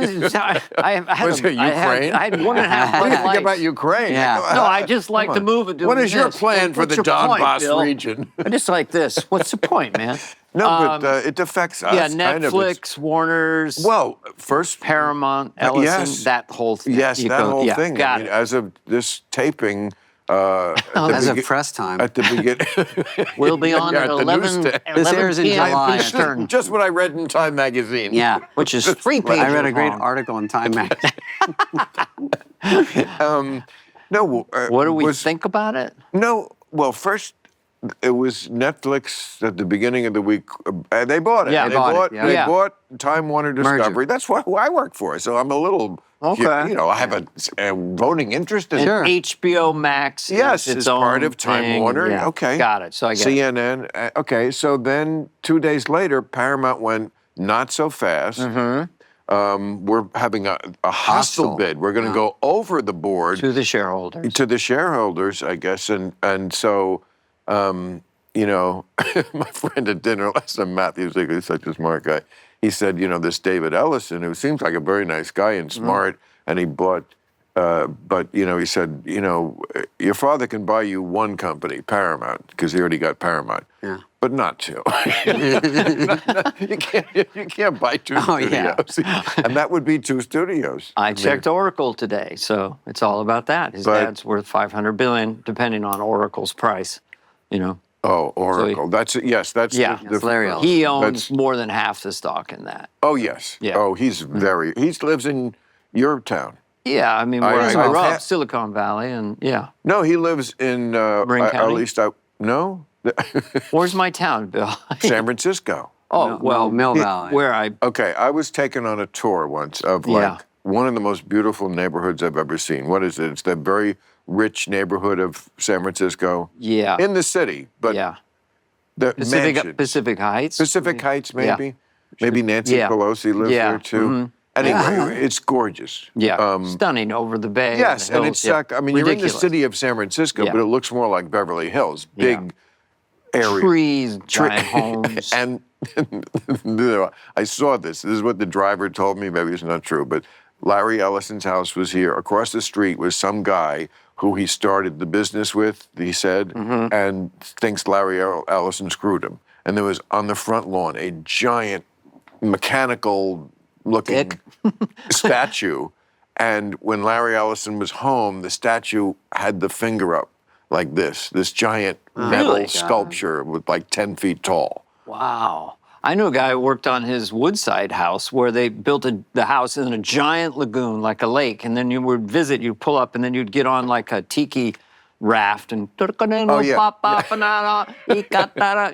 Was it Ukraine? I had 1.5 What do you think likes. about Ukraine? Yeah. No, I just like Come to on. move and do What is your this. plan for What's the your point, Donbass Bill? region? I just like this. What's the point, man? No, but it affects us. Yeah, kind of. It's- Netflix, Warner's, Well, first, Paramount, Ellison, yes. that whole thing. yes, You that go- whole yeah, thing. Got I mean, it. as of this taping, As of press time. at the beginning, We'll be on at the 11, newsstand. 11 This airs in p.m. July. Eastern, just what I read in Time magazine. Yeah, which is 3 pages I read a great long. article in Time magazine. No. What do we was- think about it? No. Well, first, it was Netflix at the beginning of the week. They bought it. Yeah, they bought it, bought. yeah. They Yeah. bought Time Warner Discovery. it. That's who I work for. So I'm a little. Okay. You know, I have a voting interest in. Sure. HBO Max. Yes, is its it's part own of Time thing. Warner. Yeah. Okay. Got it. So I get it. CNN. Okay, so then 2 days later, Paramount went not so fast. We're having a hostile Hostile. bid. We're going to go over the board To the shareholders. to the shareholders, I guess, and so you know, my friend at dinner last night, Matthew, he's such a smart guy. He said, you know, this David Ellison, who seems like a very nice guy and smart, and he bought. But you know, he said, you know, your father can buy you one company, Paramount, because he already got Paramount. Yeah. But not two. you can't buy two Oh, yeah. studios, and that would be two studios. I mean, checked Oracle today, so it's all about that. His But- dad's worth $500 billion, depending on Oracle's price. You know, Oh, Oracle. That's yes. That's Yeah. the That's Larry Ellison. he owns That's- more than half the stock in that. Oh yes. Yeah. Oh, he's very. He lives in your town. Yeah, I mean, where I I've grew up, had- Silicon Valley, and yeah. No, he lives in. Marin At County? least I no. Where's my town, Bill? San Francisco. Oh, well, Mill Valley. where I Okay, I was taken on a tour once of like Yeah. one of the most beautiful neighborhoods I've ever seen. What is it? It's the very rich neighborhood of San Francisco. yeah In the city, but yeah the mansions. Pacific Heights. Pacific Heights, Yeah. maybe. Maybe Nancy Yeah. Pelosi lives Yeah. there too. Anyway, it's gorgeous. Yeah, stunning over the bay. Yes, the and hills. it's Yeah. like, I mean, you're in the Ridiculous. city of San Francisco, Yeah. but it looks more like Beverly Hills. Big area. Trees, giant homes. And I saw this. This is what the driver told me. Maybe it's not true, but Larry Ellison's house was here. Across the street was some guy who he started the business with, he said, and thinks Larry Ellison screwed him. and there was on the front lawn a giant mechanical-looking Dick. statue. And when Larry Ellison was home, the statue had the finger up like this giant metal Really? sculpture with like 10 feet tall. Wow. I knew a guy who worked on his Woodside house where they built the house in a giant lagoon, like a lake, and then you would visit, you'd pull up, and then you'd get on like a tiki raft and Oh, yeah.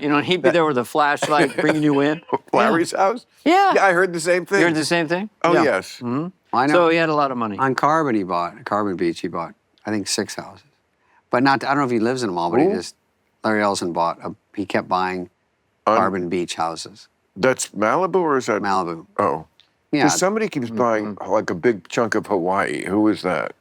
you know, and he'd be there with a flashlight bringing you in. Larry's house? Yeah. Yeah, I heard the same thing. You heard the same thing? Oh, Yeah. yes. I know. So he had a lot of money. On Carbon Beach, he bought, I think, 6 houses. But not, I don't know if he lives in them all, but Larry Ellison he kept buying Carbon Beach houses. That's Malibu or is that? Malibu. Oh. Yeah. 'Cause somebody keeps buying like a big chunk of Hawaii. Who is that?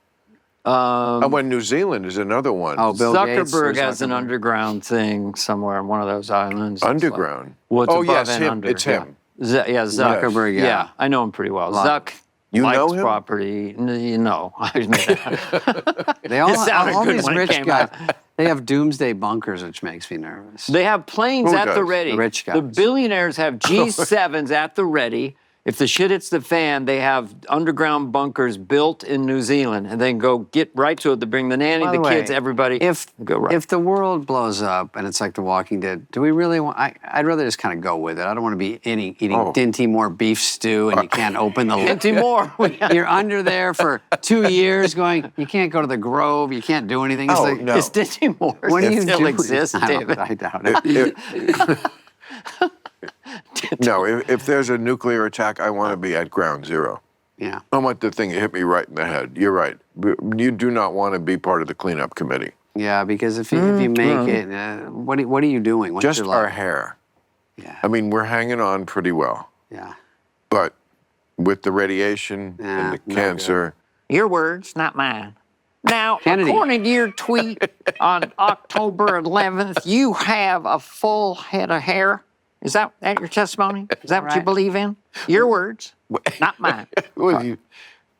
When New Zealand is another one. Oh, Bill Gates. Zuckerberg There's has an Zuckerberg. underground thing somewhere on one of those islands. It's like- Underground. Well, it's Oh, above yes, and him. under. It's him. Yeah, Zuck. Zuckerberg, yeah. I know him pretty well. Lot. Zuck You likes know him? property. You know. I admit They all, It sounded all good these when it rich came guys, out. they have doomsday bunkers, which makes me nervous. They have planes Who at the does? ready. The rich The guys. billionaires have G7s at the ready. If the shit hits the fan, they have underground bunkers built in New Zealand, and they can go get right to it to bring the nanny, By the the way, kids, everybody. Go right. If the world blows up and it's like The Walking Dead, do we really want? I'd rather just kind of go with it. I don't want to be eating Dinty Moore beef stew and you can't open the lid. Dinty Moore. You're under there for 2 years going, you can't go to the Grove, you can't do anything. It's Oh, like, no. Is Dinty Moore What do you still do? exist, David? I doubt it. No, if there's a nuclear attack, I want to be at ground zero. Yeah. I want the thing to hit me right in the head. You're right. You do not want to be part of the cleanup committee. Yeah, because if you make it, what are you doing? What's Just your our life? hair. Yeah. I mean, we're hanging on pretty well. Yeah. But with the radiation and the no cancer, Your words, not mine. Now, Kennedy. according to your tweet on October 11th, you have a full head of hair. Is that your testimony? Is that what you Right. believe in? Your words, not mine. Well, you-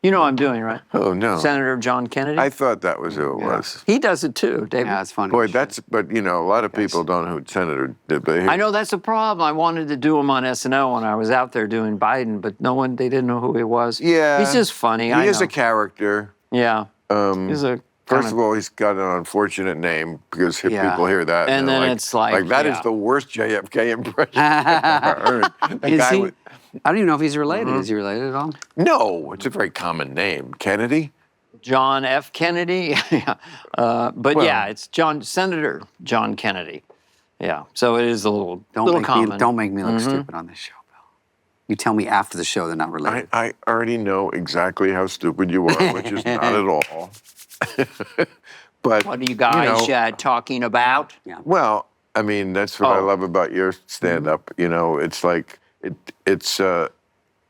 You know what I'm doing, right? oh no. Senator John Kennedy. I thought that was who it was. He does it too, David. Yeah, it's funny. Boy, but you know, a lot of people don't know who Senator did. But I know that's the problem. I wanted to do him on SNL when I was out there doing Biden, but they didn't know who he was. Yeah. He's just funny. He I is know. a character. Yeah. He's a First of all, he's got an unfortunate name because Yeah. people hear that. And they're then it's like, that is yeah. the worst JFK impression I've ever heard. The Is guy he? with- I don't even know if he's related. Is he related at all? no, it's a very common name. Kennedy? John F. Kennedy. Yeah. But Well- yeah, it's Senator John Kennedy. Yeah. So it is a little Don't common. make me look stupid on this show, Bill. You tell me after the show they're not related. I already know exactly how stupid you are, which is not at all. But What are you guys talking about? well, I mean, that's what I Oh. love about your stand-up. You know, it's like it's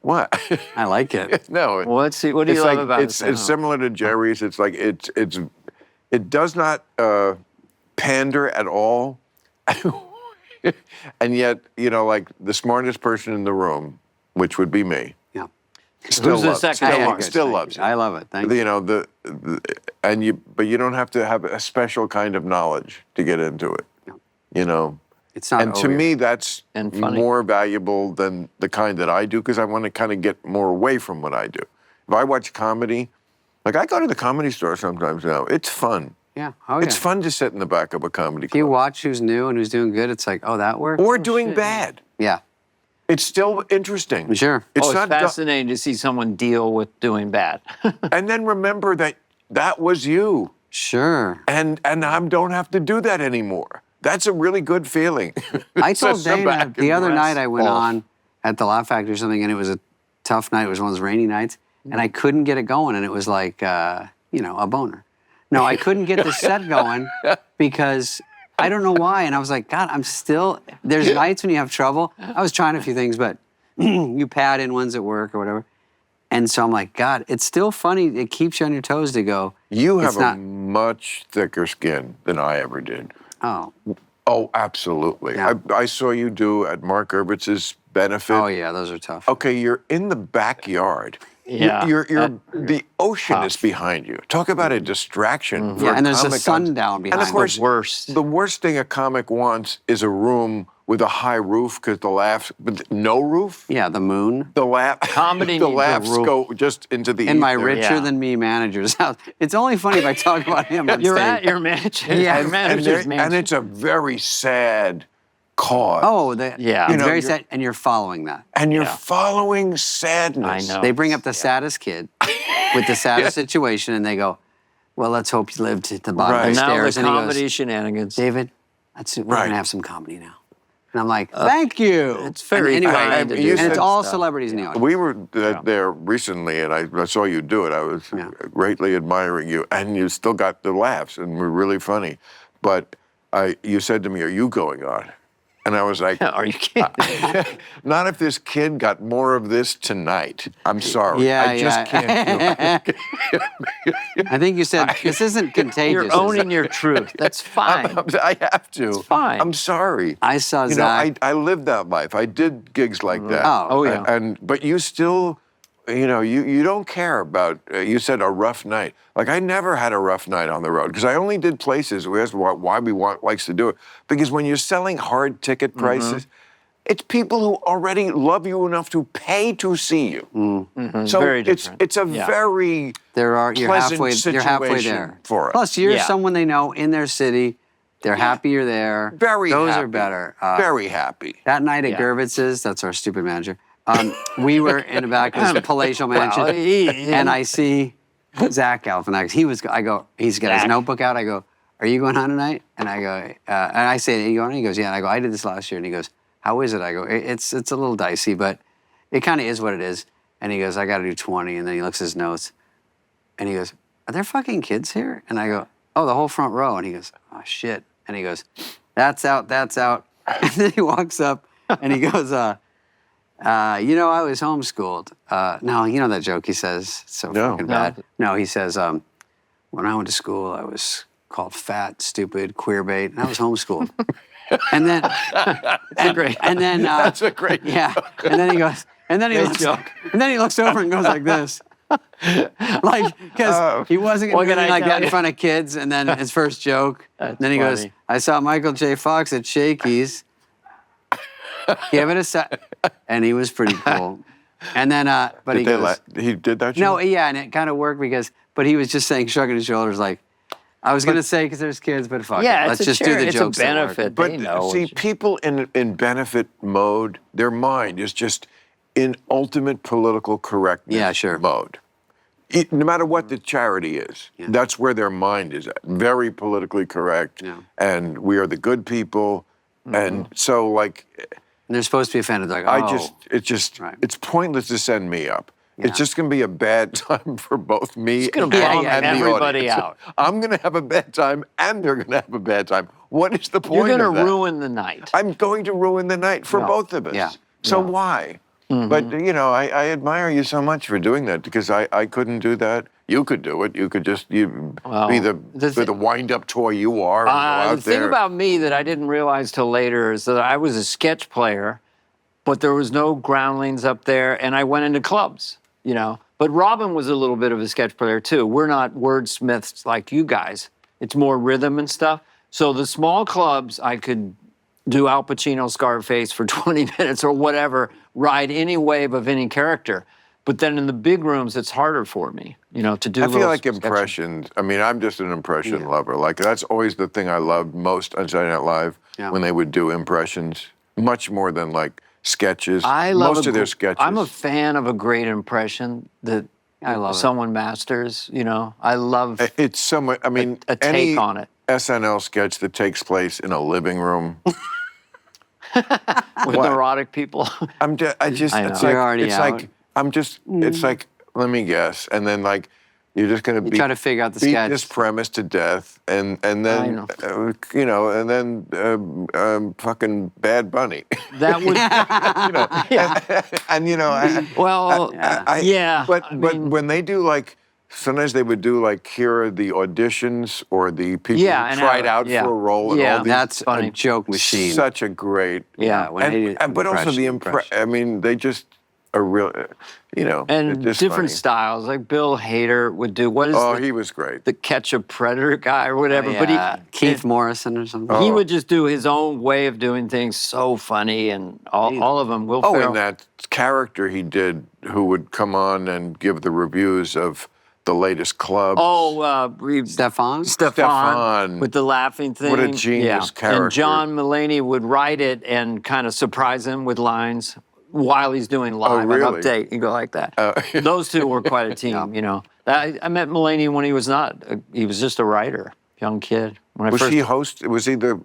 what? I like it. No, What do you it's love like about it's it? similar to Jerry's. It's like it does not pander at all, and yet like the smartest person in the room, which would be me, Yeah. still Who's the loves, second still, one? still loves it. I love it. Thank you. You know but you don't have to have a special kind of knowledge to get into it. You know. It's not. And to me, that's And funny. more valuable than the kind that I do because I want to kind of get more away from what I do. If I watch comedy, like I go to the Comedy Store sometimes now. It's fun. yeah. Oh, It's yeah. fun to sit in the back of a comedy If you club. watch who's new and who's doing good, it's like, oh, that worked. Or doing bad. Yeah. It's still interesting. Sure. It's It's not fascinating to see someone deal with doing bad. and then remember that was you. Sure. And I don't have to do that anymore. That's a really good feeling. I To told sit Dana back the and other rest night I went off. on at the Laugh Factory or something, and it was a tough night. It was one of those rainy nights, and I couldn't get it going, and it was like, a boner. No, I couldn't get the set going because I don't know why. And I was like, God, there's nights when you have trouble. I was trying a few things, but you pad in ones at work or whatever. And so I'm like, God, it's still funny. It keeps you on your toes to go. You have it's not, much thicker skin than I ever did. Oh, Oh, absolutely. Yeah. I saw you do at Mark Erbitz's benefit. oh yeah, those are tough. Okay, you're in the backyard. Yeah, The ocean is behind you. Talk about a distraction. For Yeah, and there's a comic sundown And behind of course, The worst. the worst thing a comic wants is a room with a high roof because the laughs, but no roof. Yeah, the moon. The laugh, Comedy the needs a laughs roof. go just into the In my ether. richer Yeah. than me manager's house. It's only funny if I talk about him on You're stage. at your manager. Yeah. your manager's and mansion. it's a very sad cause. Oh, Yeah. it's You know, very you're- sad, and you're following that. And you're Yeah. following sadness. I know. They bring up the saddest kid with the saddest situation, and they go, "Well, let's hope you lived at the bottom Right. of And the now stairs." the And he comedy goes, shenanigans. "David, we're Right. gonna have some comedy now." And I'm like, "Thank you." It's very and anyway, kind to do and it's that all stuff. celebrities in the audience. We were there recently, and I saw you do it. I was Yeah. greatly admiring you, and you still got the laughs, and were really funny. But you said to me, "Are you going on?" And I was like, Are you kidding? "Not if this kid got more of this tonight. I'm sorry. Yeah, I just can't do it." I think you said this isn't contagious. You're owning your truth. That's fine. I have to. It's fine. I'm sorry. I saw You know, Zach. I lived that life. I did gigs like that. Oh, yeah. But you still, you don't care about. You said a rough night. Like I never had a rough night on the road because I only did places. We asked why we likes to do it because when you're selling hard ticket prices. It's people who already love you enough to pay to see you. So Very different. it's a Yeah. very you're pleasant halfway situation there. for us. Plus, you're Yeah. someone they know in their city. They're happy you're there. Very Those happy. are better. Very happy. That night at Yeah. Gervitz's, that's our stupid manager. We were in the back of his palatial mansion, Well, and I see Zach Galifianakis. I go, he's got his Zach. notebook out. I go, "Are you going on tonight?" And I go, and I say, "Are you going on?" He goes, "Yeah." And I go, "I did this last year." And he goes, "How is it?" I go, It's a little dicey, but it kind of is what it is." And he goes, "I got to do 20." And then he looks at his notes, and he goes, "Are there fucking kids here?" And I go, "Oh, the whole front row." And he goes, "Oh shit." And he goes, "That's out, that's out." And then he walks up and he goes, I was homeschooled. No, you know that joke he says, it's so No. fucking bad. No, he says, when I went to school, I was called fat, stupid, queer bait, and I was homeschooled. And then, great. and then, That's a great yeah. And then he goes, and then he looks over and goes like this. Like, because he wasn't What going to can be I like tell that in you? front of kids. And then his first joke. That's then he goes, funny. "I saw Michael J. Fox at Shakey's. Give it a sec." And he was pretty cool. And then, but he goes, he did that? no, joke? yeah, and it kind of worked but he was just saying, shrugging his shoulders, like, I was going to say because there's kids, but fuck Yeah, it. it's Let's just do the it's jokes a that work. benefit. But They know. see, It's- people in benefit mode, their mind is just in ultimate political correctness Yeah, sure. mode. No matter what the charity is, that's where their mind is at. Very politically correct. Yeah. And we are the good people. And so, like, And they're supposed to be offended. Like, oh. Right. it's pointless to send me up. Yeah. It's just going to be a bad time for both me gonna and, bum and the everybody audience. out. I'm going to have a bad time, and they're going to have a bad time. What is the point You're going of to that? ruin the night. I'm going to ruin the night for Yeah. both of us. Yeah. So why? But, I admire you so much for doing that because I couldn't do that. You could do it. You could just be the wind-up toy you are and go out The thing there. about me that I didn't realize till later is that I was a sketch player, but there was no groundlings up there, and I went into clubs, But Robin was a little bit of a sketch player too. We're not wordsmiths like you guys. It's more rhythm and stuff. So the small clubs, I could do Al Pacino Scarface for 20 minutes or whatever, ride any wave of any character. But then in the big rooms, it's harder for me, to do. I feel little like sketches. impressions. I mean, I'm just an impression lover. Like that's always the thing I loved most on Saturday Night Live when they would do impressions, much more than like sketches. I love most of their sketches. I'm a fan of a great impression that I love it. someone masters. I love It's somewhat. I mean, a take any on it. SNL sketch that takes place in a living room. with neurotic people. I just. I It's know. like You're already it's out. like I'm just. It's like let me guess, and then like you're just gonna try to figure out the beat sketch. this premise to death, and then know. and then fucking Bad Bunny. That would And well, yeah. But I but mean- when they do like, sometimes they would do like here are the auditions or the people Yeah, who and tried how- out yeah. for a role. Yeah, and all these, That's funny. a joke machine. such a great. Yeah, when they do But also the impression. I mean, they just a real, you know, And it's just different funny. styles. Like Bill Hader would do, what is Oh, the, he was great. the Catch a Predator guy or whatever? Yeah, But Keith Morrison or something. he would just do his own way of doing things, so funny, and all of them. Will Oh, Ferrell. and that character he did who would come on and give the reviews of the latest clubs. Stefan? Stefan. with the laughing thing. What a genius character. And John Mulaney would write it and kind of surprise him with lines while he's doing live really? an update. You go like that. Those two were quite a team, you know. I met Mulaney when he was not. He was just a writer, young kid. When I Was first, he host? Was he the?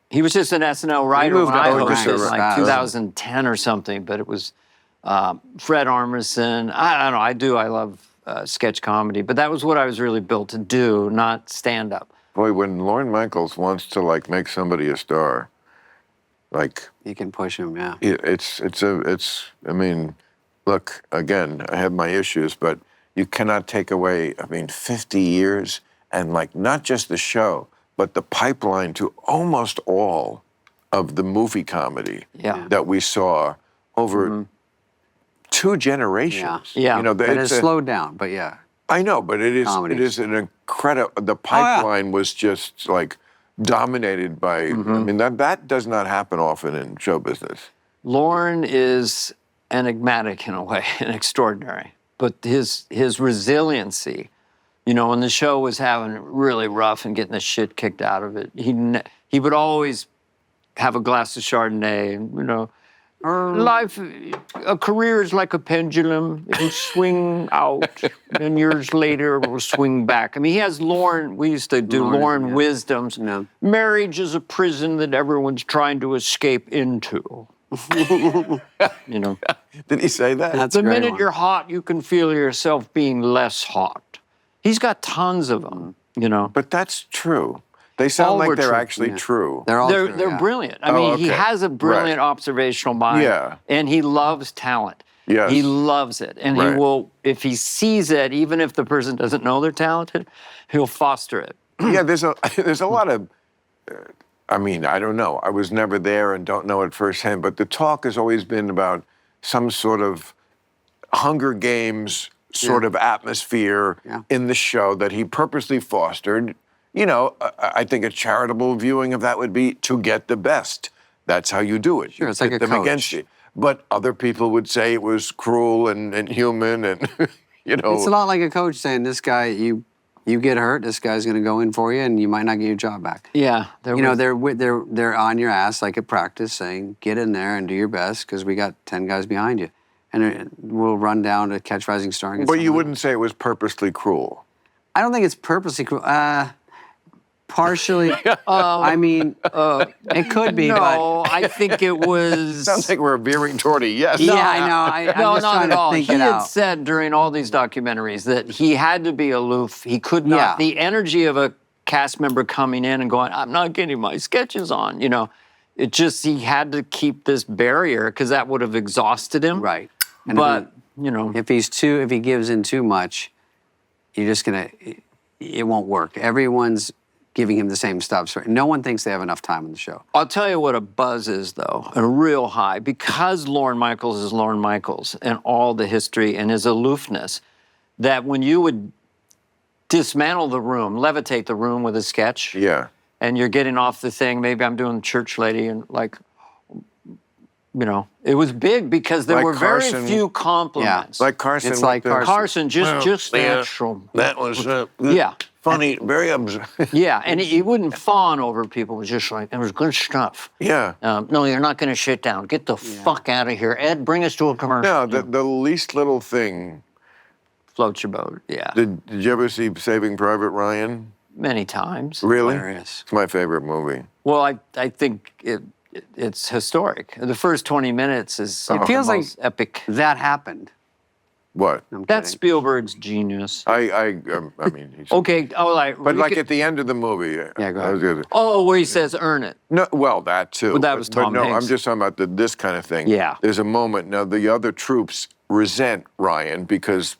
he was just an SNL writer moved when I up to hosted, Right. like Right. 2010 or something. But it was Fred Armisen. I don't know. I love sketch comedy, but that was what I was really built to do, not stand up. Boy, when Lorne Michaels wants to like make somebody a star, like You can push him, yeah. it's. I mean, look again. I have my issues, but you cannot take away. I mean, 50 years and like not just the show, but the pipeline to almost all of the movie comedy Yeah. that we saw over 2 generations. Yeah. You know, But it's it's slowed down, but yeah. I know, but it is. Comedies. It is an incredible. The pipeline was just like dominated by. I mean, that does not happen often in show business. Lorne is enigmatic in a way and extraordinary, but his resiliency, you know, when the show was having it really rough and getting the shit kicked out of it, he would always have a glass of Chardonnay, and you know, life, a career is like a pendulum. It will swing out, and years later it will swing back. I mean, he has Lorne. We used to do Lorne wisdoms. Yeah. Marriage is a prison that everyone's trying to escape into. You know, Did he say that? That's the a great minute one. you're hot, you can feel yourself being less hot. He's got tons of them. You know, But that's true. They sound All like were they're true. actually true. They're all they're true, they're yeah. brilliant. I mean, he okay. has a brilliant observational mind. Yeah. And he loves talent. Yes. He loves it. And Right. he will, if he sees it, even if the person doesn't know they're talented, he'll foster it. Yeah, there's a lot of. I mean, I don't know. I was never there and don't know it firsthand. But the talk has always been about some sort of Hunger Games sort of atmosphere in the show that he purposely fostered. You know, I think a charitable viewing of that would be to get the best. That's how you do it. Sure, You it's like pit a them coach. against you. But other people would say it was cruel and human and, you know. It's a lot like a coach saying, this guy, you get hurt, this guy's going to go in for you, and you might not get your job back. Yeah. You know, they're on your ass like at practice saying, get in there and do your best because we got 10 guys behind you. And we'll run down to catch rising star. And get But you someone wouldn't say it was purposely cruel. I don't think it's purposely cruel. Partially. I mean, it could be, no, I think it was. Sounds like we're veering toward a yes. but yeah, I know. I'm No, just not trying at to all. think He it had out. said during all these documentaries that he had to be aloof. He could not. Yeah. The energy of a cast member coming in and going, "I'm not getting my sketches on," you know, it just he had to keep this barrier because that would have exhausted him. Right. And But you know, if he gives in too much, you're just gonna, it won't work. Everyone's giving him the same stuff. So no one thinks they have enough time on the show. I'll tell you what a buzz is, though, a real high, because Lorne Michaels is Lorne Michaels and all the history and his aloofness, that when you would dismantle the room, levitate the room with a sketch, Yeah. and you're getting off the thing, maybe I'm doing church lady, and like, you know, it was big because there Like were Carson. very few compliments. Like Carson. It's with like the- Carson. Just natural. That was Yeah. funny, very Yeah, and he wouldn't fawn over people. It was just like, it was good stuff. yeah. No, you're not going to sit down. Get the fuck out of here. Ed, bring us to a commercial. No, the least little thing. Float your boat. Yeah. Did you ever see Saving Private Ryan? Many times. Really? Hilarious. It's my favorite movie. Well, I think it's historic. The first 20 minutes is It feels the like most epic. that happened. What? I'm That's kidding. Spielberg's genius. I mean, he's, Okay, all right. but we like could- at the end of the movie. Yeah, go I was ahead. gonna- Oh, where he says, earn it. No, well, that too. Well, that was but Tom no, Hanks. I'm just talking about this kind of thing. Yeah. There's a moment now. The other troops resent Ryan because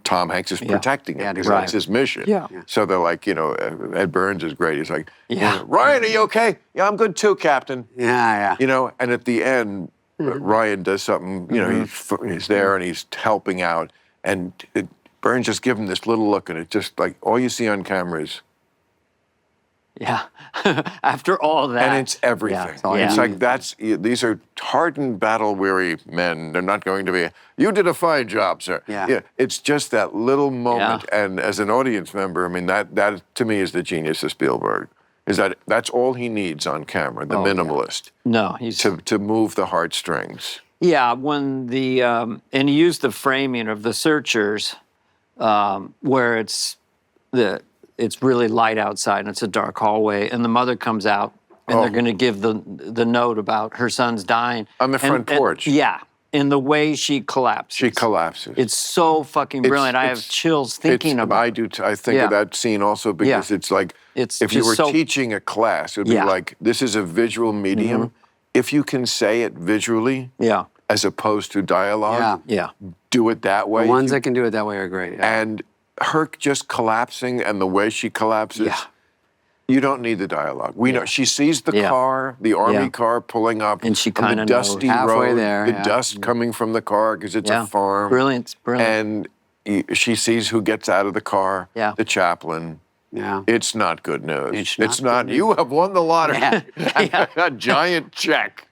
Tom Hanks is protecting him. Yeah, because right. that's his mission. Yeah. So they're like, you know, Ed Burns is great. He's like, Yeah. Ryan, are you okay? Yeah, I'm good too, Captain. Yeah. You know, and at the end, Ryan does something, he's there and he's helping out, and Burns just give him this little look, and it just like all you see on camera is. Yeah. After all that. And it's everything. It's like these are hardened, battle-weary men. They're not going to be, you did a fine job, sir. Yeah. It's just that little moment. And as an audience member, I mean, that to me is the genius of Spielberg, is that that's all he needs on camera, the minimalist. No, he's... To move the heartstrings. Yeah, when the, and he used the framing of The Searchers, where it's really light outside and it's a dark hallway, and the mother comes out and they're going to give the note about her son's dying. On the front porch. And the way she collapses. She collapses. It's so fucking brilliant. I have chills thinking about it. I do. I think of that scene also because it's like, if you were teaching a class, it would be like, this is a visual medium. If you can say it visually, as opposed to dialogue, do it that way. The ones that can do it that way are great. Yeah. And her just collapsing and the way she collapses, you don't need the dialogue. We know she sees the car, the army car pulling up, and she kind of dusty halfway road, there, the dust coming from the car because it's a farm. Brilliant. And she sees who gets out of the car, the chaplain. Yeah. It's not good news. It's not good news. You have won the lottery. A giant check.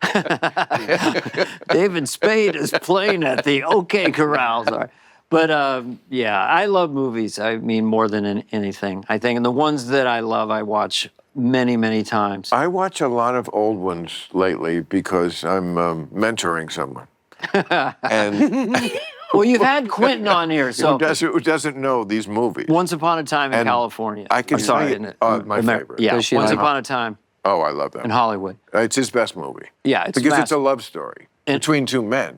David Spade is playing at the OK Corral. Sorry. But I love movies. I mean, more than anything, I think. And the ones that I love, I watch many, many times. I watch a lot of old ones lately because I'm mentoring someone. And well, you've had Quentin on here, so who doesn't know these movies? Once Upon a Time in California. I can tell you, my favorite. Yeah, Once Upon a Time. Oh, I love that. In Hollywood. It's his best movie. Yeah, it's because it's a love story between two men.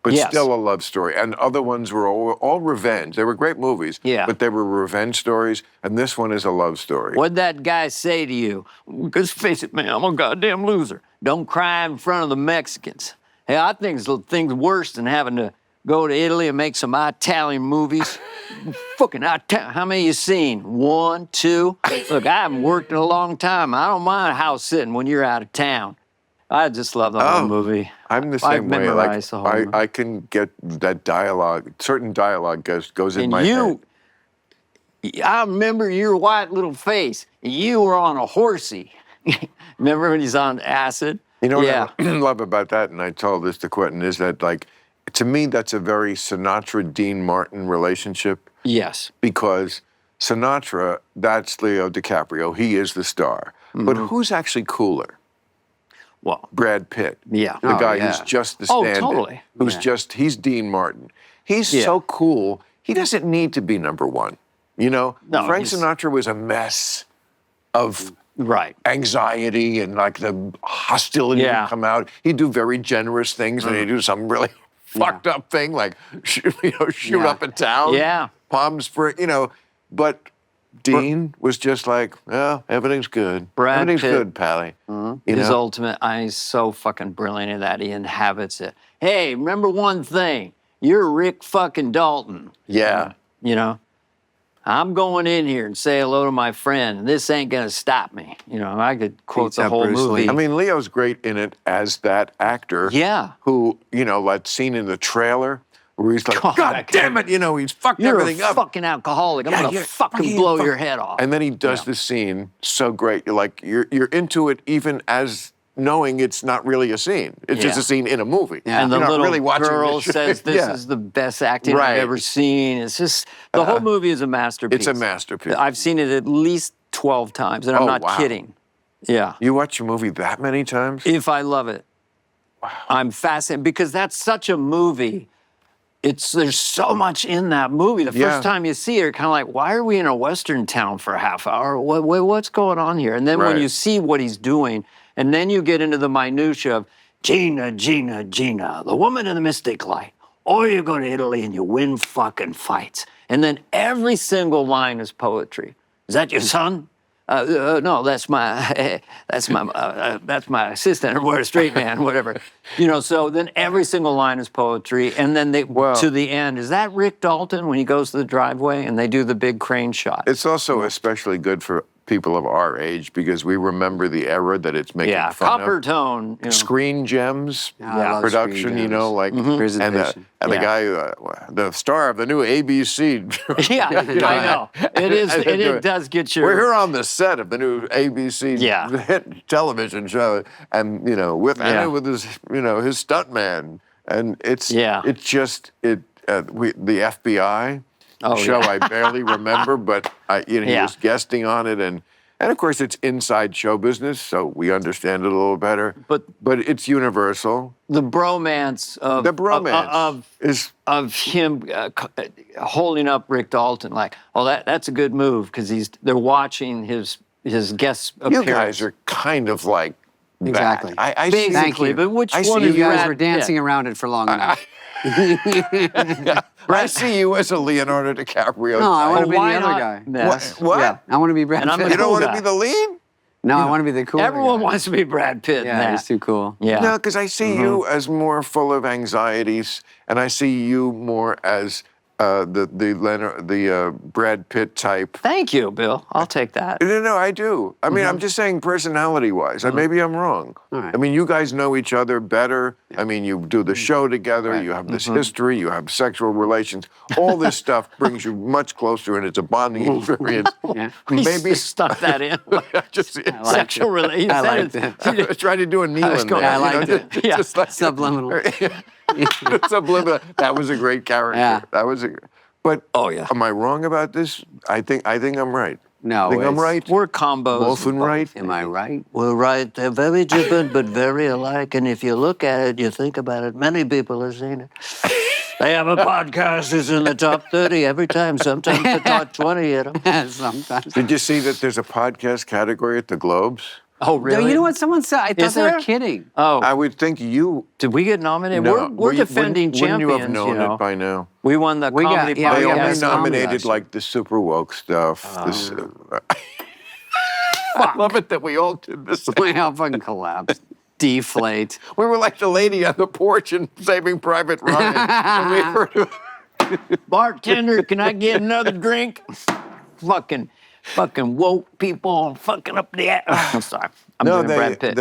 But still a love story. And other ones were all revenge. They were great movies, but they were revenge stories. And this one is a love story. What'd that guy say to you? Because face it, man, I'm a goddamn loser. Don't cry in front of the Mexicans. Hey, I think things worse than having to go to Italy and make some Italian movies. Fucking Italian. How many you seen? 1, 2? Look, I haven't worked in a long time. I don't mind house sitting when you're out of town. I just love the whole movie. I'm the same way. Like, the whole movie. I can get that dialogue. Certain dialogue goes in my head. I remember your white little face. You were on a horsey. Remember when he's on acid? You know what I love about that, and I told this to Quentin, is that, like, to me, that's a very Sinatra-Dean Martin relationship. Yes. Because Sinatra, that's Leo DiCaprio. He is the star. But who's actually cooler? Well, Brad Pitt. Yeah. The guy who's just the stand-in. Oh, totally. Who's he's Dean Martin. He's so cool, he doesn't need to be number one. You know? No, Frank Sinatra was a mess of anxiety and like the hostility would come out. He'd do very generous things and he'd do some really fucked up thing like, shoot up a town. Yeah. Palm Springs, but Dean was just like, everything's good. Everything's good, Pally. His ultimate, he's so fucking brilliant in that. He inhabits it. Hey, remember one thing. You're Rick fucking Dalton. Yeah. I'm going in here and say hello to my friend. This ain't going to stop me. I could quote the whole movie. I mean, Leo's great in it as that actor. Yeah. Who, that scene in the trailer where he's like, God damn it, he's fucked everything up. You're a fucking alcoholic. I'm going to fucking blow your head off. And then he does the scene so great. You're like, you're into it even as knowing it's not really a scene. It's just a scene in a movie. Yeah. And the little really girl says this is the best acting I've ever seen. It's just, the whole movie is a masterpiece. It's a masterpiece. I've seen it at least 12 times, and I'm not kidding. Yeah. You watch a movie that many times? If I love it. Wow. I'm fascinated, because that's such a movie. There's so much in that movie. The first time you see it, you're kind of like, why are we in a Western town for a half hour? What's going on here? And then when you see what he's doing, and then you get into the minutia of Gina, Gina, Gina, the woman in the mystic light. Or you go to Italy and you win fucking fights. And then every single line is poetry. Is that your son? No, that's my assistant, or a straight man, whatever. So then every single line is poetry, and then to the end, is that Rick Dalton when he goes to the driveway and they do the big crane shot? It's also especially good for people of our age because we remember the era that it's making Yeah, fun copper of. tone. You know. Screen Gems I love production, Screen you know, Gems. like Presentation. and the Yeah. guy, the star of the new ABC. Yeah, I know. It does get your. We're here on the set of the new ABC hit television show, and with his his stuntman, and it's the FBI show I barely remember, but he was guesting on it, and of course it's inside show business, so we understand it a little better. But it's universal. The bromance of him holding up Rick Dalton like, oh, that's a good move because they're watching his guest appearance. You guys are kind of like Exactly. that. I Thank see, you. But which I one see is You guys Brad were dancing Pitt? around it for long enough. I see you as a Leonardo DiCaprio. No, I want to be the why other not? guy. Yes. What? Yeah, I want to be Brad And I'm Pitt. the You don't cool want to guy. be the lead? No, I want to be the cool Everyone guy. wants to be Brad Pitt. in Yeah, that. he's too cool. Yeah. No, because I see you as more full of anxieties, and I see you more as the Brad Pitt type. Thank you, Bill. I'll take that. No, I do. I mean, I'm just saying personality-wise. Maybe I'm wrong. All right. I mean, you guys know each other better. I mean, you do the show together. You have this history. You have sexual relations. All this stuff brings you much closer, and it's a bonding experience. Yeah. Maybe stuck that in. just Sexual relations. I liked it. I was trying to do a Neil in there. I liked it. Yeah. Just like, Subliminal. Subliminal. That was a great character. Yeah. That was But Oh, yeah. am I wrong about this? I think I'm right. No, I think I'm it's- right. We're combos. Both and right. Am I right? We're right. They're very different, but very alike. And if you look at it, you think about it, many people have seen it. They have a podcast that's in the top 30 every time, sometimes the top 20 hit them. Sometimes. Did you see that there's a podcast category at the Globes? Oh, No, really? you know what? Someone said. I thought Is they were there? kidding. Oh, I would think you. did we get nominated? No, We're defending wouldn't champions. you have known know. it by now? We won the We got- comedy yeah, They we got only podcast. best comedy nominated last like the super woke stuff. I love it that we all did this. We all fucking collapsed. Deflate. We were like the lady on the porch in Saving Private Ryan. And we heard Bartender, can I get another drink? fucking woke people fucking up the I'm sorry. I'm doing Brad Pitt.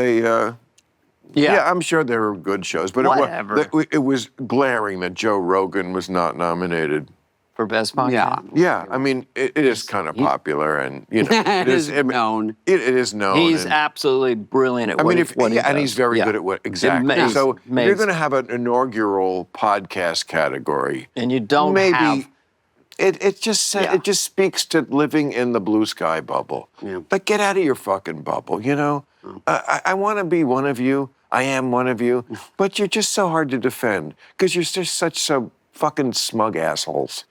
Yeah, I'm sure there were good shows, but Whatever. it was glaring that Joe Rogan was not nominated. For best podcast. Yeah. Yeah, I mean, it is kind of popular, and It is known. It is known. He's and- absolutely brilliant at I mean, what he and does. he's very Yeah. good at what exactly. Amazing. So if you're Amazing. going to have an inaugural podcast category, And you don't maybe have. it just Yeah. it just speaks to living in the blue sky bubble. Yeah. Like, get out of your fucking bubble. You know, I want to be one of you. I am one of you, but you're just so hard to defend because you're just so fucking smug assholes.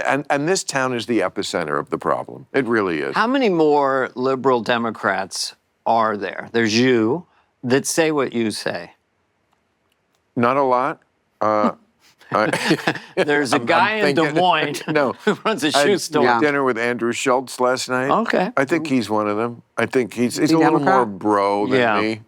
And this town is the epicenter of the problem. It really is. How many more liberal Democrats are there? There's you that say what you say. Not a lot. There's a guy in Des Moines No. who runs a I shoe had store. dinner with Andrew Schultz last night. Okay. I think he's one of them. I think he's a he little more Democrat? bro than Yeah. me.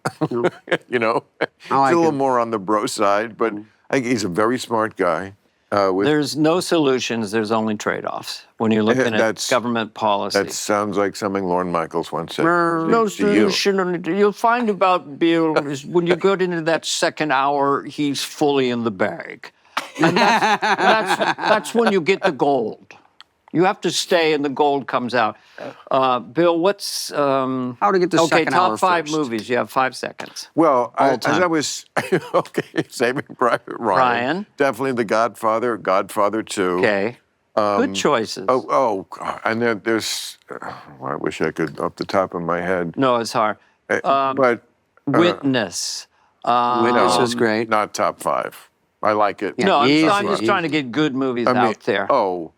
You know, I he's like a little him. more on the bro side, but I think he's a very smart guy. There's no solutions. There's only trade-offs when you're looking at That's- government policy. That sounds like something Lorne Michaels once said. No to you. solution. You'll find about Bill is when you go into that second hour, he's fully in the bag, and that's when you get the gold. You have to stay, and the gold comes out. Bill, what's How to get the okay? second hour Top five first. movies. You have 5 seconds. Well, as time. I was, okay, Saving Private Ryan. Ryan. Definitely The Godfather, Godfather 2. Okay. Good choices. Oh, and there's, I wish I could, off the top of my head. No, it's hard. But Witness. Witness no, was great. Not top 5. I like it. Yeah, No, easy. I'm just trying to get good movies I mean, out there. Oh,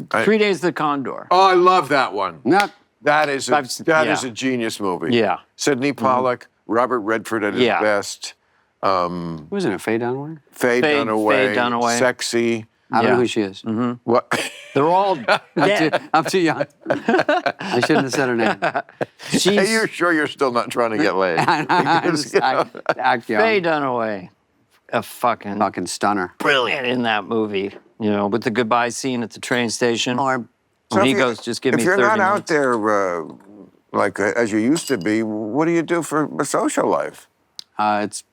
3 Days of the Condor. oh, I love that one. Not That is I've a yeah. genius movie. Yeah. Sidney Pollack, Robert Redford at his Yeah. best. wasn't it Faye Dunaway? Faye Dunaway, Dunaway. sexy. I don't Yeah. know who she is. What? They're all dead. I'm too young. I shouldn't have said her name. Are you sure you're still not trying to get laid? I just act young. Faye Dunaway, a Fucking stunner. brilliant in that movie. You know, with the goodbye scene at the train station. Or And he goes, just give me 30 If you're not out minutes. there like as you used to be, what do you do for a social life? It's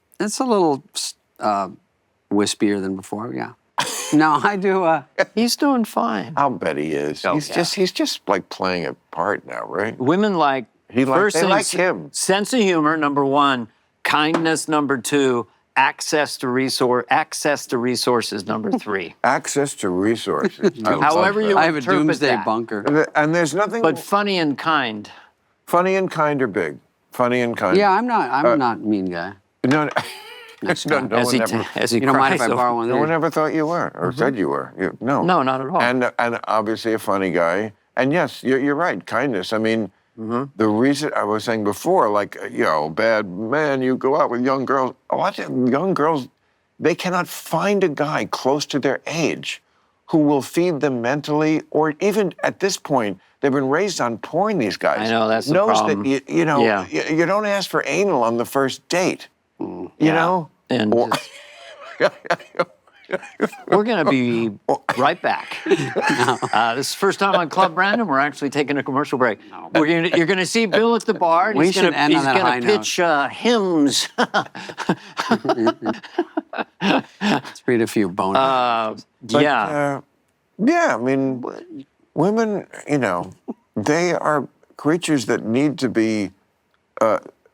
a little wispier than before. Yeah. No, I do. He's doing fine. I'll bet he is. Oh, He's just like playing a part now, right? Women like, They like him. Sense of humor, number one. Kindness, number two. Access to resources, number three. Access to resources. However you I have a interpret doomsday that. bunker. And there's nothing. But funny and kind. Funny and kind are big. Funny and kind. Yeah, I'm not a mean guy. No, no, Nice no, guy. no As one he, ever. as he You don't mind if I cries borrow one? No of one these? ever thought you were or said you were. No. No, not at all. And obviously a funny guy. And yes, you're right. Kindness. I mean, the reason I was saying before, like bad man, you go out with young girls. A lot of young girls, they cannot find a guy close to their age who will feed them mentally, or even at this point, they've been raised on porn. These guys. I know, that's the knows problem. that Yeah. you don't ask for anal on the first date. You know. And Or- we're going to be right back. This is the first time on Club Random. We're actually taking a commercial break. You're going to see Bill at the bar. And We he's should end on that high going to pitch hymns. Let's read a few bonus. Yeah. Yeah, I mean, women, they are creatures that need to be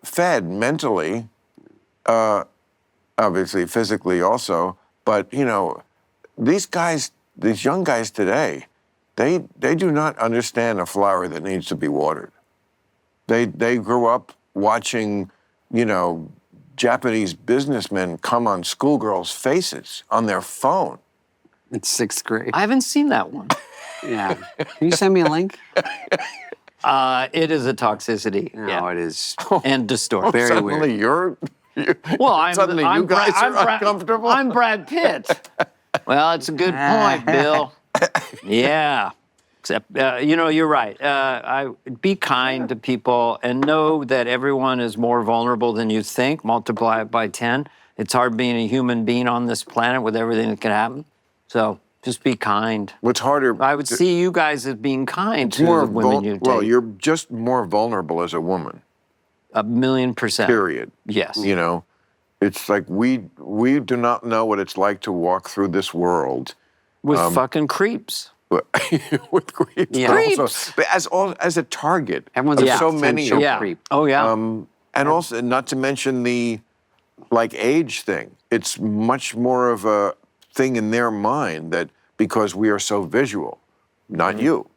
fed mentally, obviously physically also. But, these young guys today, they do not understand a flower that needs to be watered. They grew up watching, Japanese businessmen come on schoolgirls' faces on their phone. It's sixth grade. I haven't seen that one. Yeah. Can you send me a link? It is a toxicity. No, it is. And distortion. Very Suddenly weird. Well, Suddenly you guys are uncomfortable? I'm Brad Pitt. Well, it's a good point, Bill. Yeah. Except, you're right. Be kind to people and know that everyone is more vulnerable than you think. Multiply it by 10. It's hard being a human being on this planet with everything that can happen. So just be kind. What's harder? I would see you guys as being kind to the women you date. Well, you're just more vulnerable as a woman. 1,000,000%. Period. Yes. It's like we do not know what it's like to walk through this world With fucking creeps. with creeps. Yeah. But also, Creeps. but as a target Everyone's of a so many. potential Yeah. creep. Oh, yeah. And also, not to mention the age thing. It's much more of a thing in their mind that because we are so visual, not you.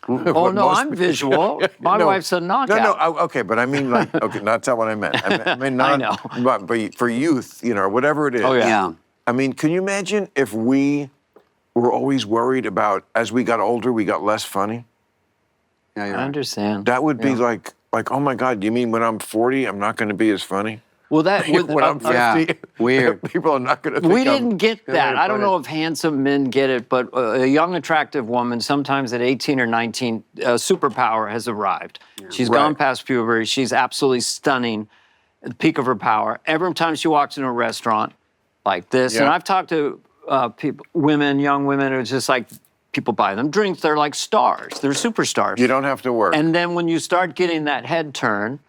Oh, But no, most- I'm visual. My No. wife's a knockout. No, okay, but I mean, like, okay, that's not what I meant. I mean, not, know. But for youth, whatever it is. Oh, yeah. Yeah. I mean, can you imagine if we were always worried about, as we got older, we got less funny? Yeah, you're I right. understand. That would be like, oh my God, you mean when I'm 40, I'm not going to be as funny? Well, that When I'm 50, yeah, weird. people are not going to think we I'm didn't get good that. way to I don't put know it. if handsome men get it, but a young, attractive woman, sometimes at 18 or 19, superpower has arrived. She's Right. gone past puberty. She's absolutely stunning at the peak of her power. Every time she walks into a restaurant like this, and Yeah. I've talked to people, young women, it's just like people buy them drinks. They're like stars. They're superstars. You don't have to work. And then when you start getting that head turn,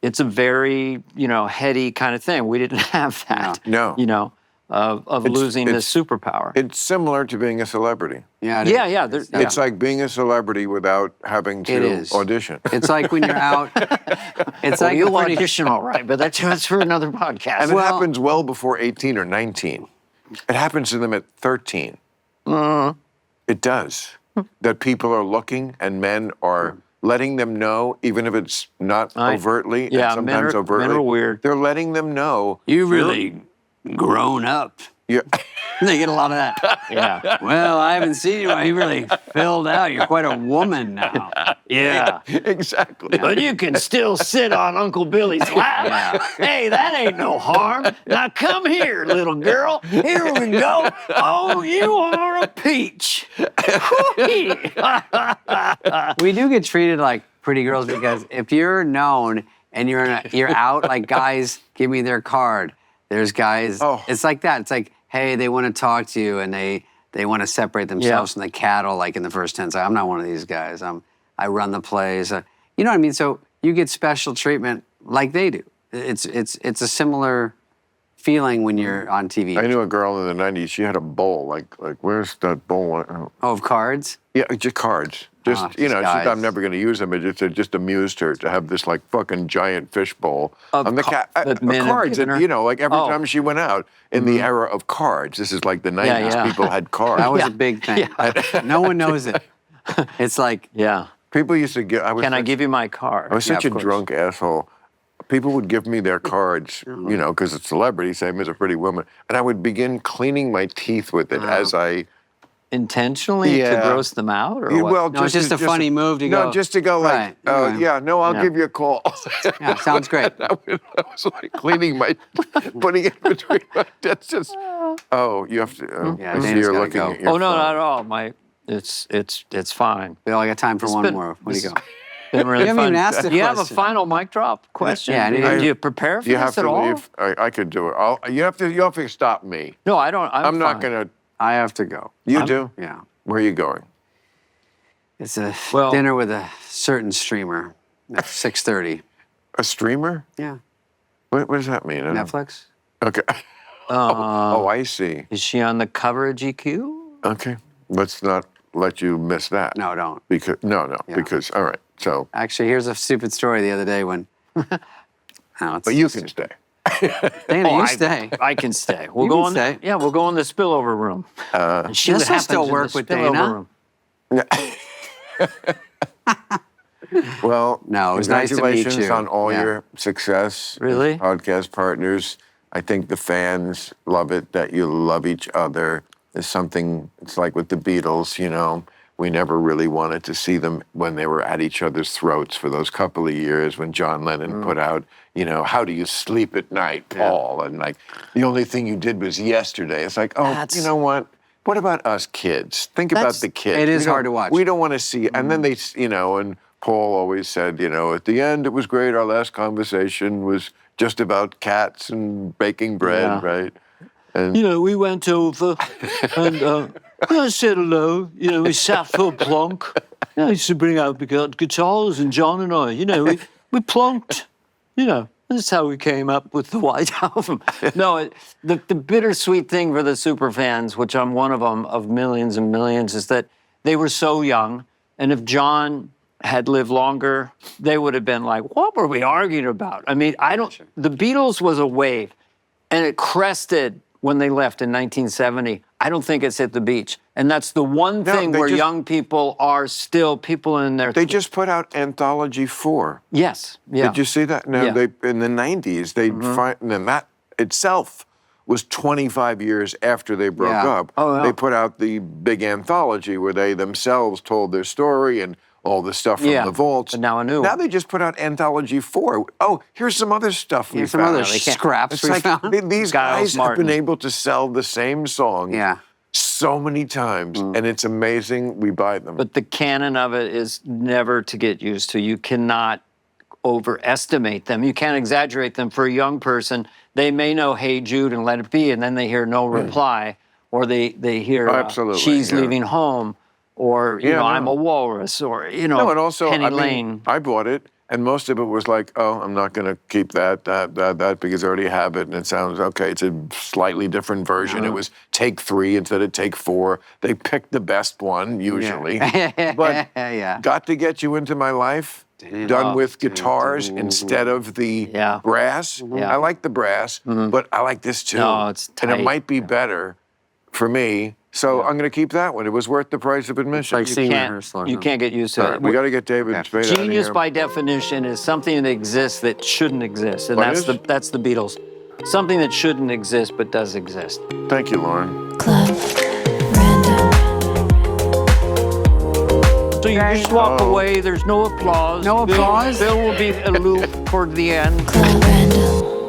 it's a very, heady kind of thing. We didn't have that. No. Of losing this superpower. It's similar to being a celebrity. Yeah, it Yeah, is. yeah. It's like being a celebrity without having It to is. audition. It's like when you're out. It's Well, like you'll a pretty, audition all right, but that's for another podcast. And it Well- happens well before 18 or 19. It happens to them at 13. It does. That people are looking and men are letting them know, even if it's not overtly, yeah, and men sometimes are- overtly. men are weird. They're letting them know. you really grown up. You're, They get a lot of that. yeah. Well, I haven't seen you. You really filled out. You're quite a woman now. Yeah. exactly. But you can still sit on Uncle Billy's lap. Hey, that ain't no harm. Now come here, little girl. Here we go. Oh, you are a peach. We do get treated like pretty girls because if you're known and you're out, like guys give me their card. There's guys. Oh. It's like that. It's like, hey, they want to talk to you and they they want to separate themselves from the cattle, like in the first 10 seconds. I'm not one of these guys. I run the plays. You know what I mean? So you get special treatment like they do. It's a similar feeling when you're on TV. I knew a girl in the 90s, she had a bowl, like where's that bowl? Oh, of cards? Yeah, just cards. Just, you know, she guys. thought I'm never going to use them. It just amused her to have this, like, fucking giant fish bowl. Of on the that men have cards. given her? And, you know, like every time she went out in the era of cards, this is like the 90s, people had cards. That was a big thing. No one knows it. It's like, Yeah. People used to give, Can I give you my card? I was such of a course. drunk asshole. People would give me their cards, you know, because it's a celebrity, same as a pretty woman. And I would begin cleaning my teeth with it as I... Intentionally to gross them out, or Yeah, what? well, no, it's just a funny move to go. No, just to go like, Right, oh, right. yeah, no, I'll give you a call. Yeah, sounds great. I was like cleaning my, putting it between my, that's just, oh, you have to, Yeah, so Dana's you're gotta looking go. at your Oh no, phone. not at all. It's fine. We all got time for one been- more. Where do you go? Been really You haven't fun. even asked a Do you have a question. final mic drop question? Yeah, I need- Do you prepare for You this have at to all? leave. I could do it. You have to stop me. No, I don't. I'm not fine. going to, I have to go. you do? Yeah. Where are you going? It's a Well- dinner with a certain streamer at 6:30. A streamer? Yeah. What does that mean? I don't- Netflix? Okay. Oh, I see. Is she on the cover of GQ? Okay. Let's not let you miss that. No, don't. Because, because, all right. So, Actually, here's a stupid story the other day when. but you can stay. Dana, you I- stay. I can stay. We'll You go can in. stay. Yeah, we'll go in the spillover room. And see This what will happens still in work the with spillover Dana. room. Well, No, it was nice to meet congratulations you. on all Yeah. your success. as Really? Podcast partners. I think the fans love it that you love each other. There's something, it's like with the Beatles, you know, we never really wanted to see them when they were at each other's throats for those couple of years when John Lennon put out, you know, How Do You Sleep at Night, Paul? And like, the only thing you did was yesterday. It's like, oh, you know what? What about us kids? Think about the kids. it is We don't- hard to watch. We don't want to see, and then they, you know, and Paul always said, you know, at the end it was great. Our last conversation was just about cats and baking bread, Yeah. right? And You know, we went over and I said hello. You know, we sat for a plonk. I used to bring out the guitars, and John and I, you know, we plonked. You know, that's how we came up with the White Album. No, the bittersweet thing for the super fans, which I'm one of them, of millions and millions, is that they were so young. And if John had lived longer, they would have been like, what were we arguing about? I mean, the Beatles was a wave, and it crested when they left in 1970. I don't think it's hit the beach. And that's the one thing they where just- young people are still people in their... they just put out Anthology 4. Yes, yeah. Did you see that? No, Yeah. they in the 90s, they and that itself was 25 years after they broke Yeah. up. Oh, yeah. They put out the big anthology where they themselves told their story and all the stuff from Yeah, the vaults. but now a new Now one. they just put out Anthology 4. Oh, here's some other stuff we Here's some found. other scraps It's we like found. these Giles guys have Martin. been able to sell the same song Yeah. so many times, and it's amazing we buy them. But the canon of it is never to get used to. You cannot overestimate them. You can't exaggerate them. For a young person, they may know Hey Jude and Let It Be, and then they hear No Reply, or they hear Absolutely, She's yeah. Leaving Home, or you Yeah, know, no. I'm a Walrus, or you know, No, and also, Penny I mean, Lane. I bought it, and most of it was like, oh, I'm not going to keep that, because I already have it, and it sounds okay. It's a slightly different version. It was take 3 instead of take 4. They picked the best one, usually. But Yeah. got to get you into my life, done with guitars instead of the Yeah. brass. I like the brass, but I like this too. No, it's And it tight. might be better for me. So I'm going to keep that one. It was worth the price of admission. like seeing Can't, rehearsal. you can't get used to All it. right, we got to get David Spade out of Genius here. by definition is something that exists that shouldn't exist, and What that's is? that's the Beatles. Something that shouldn't exist but does exist. Thank you, Lauren. Club Random. So you just walk away. There's no applause. No applause? Bill will be aloof toward the end. Club Random.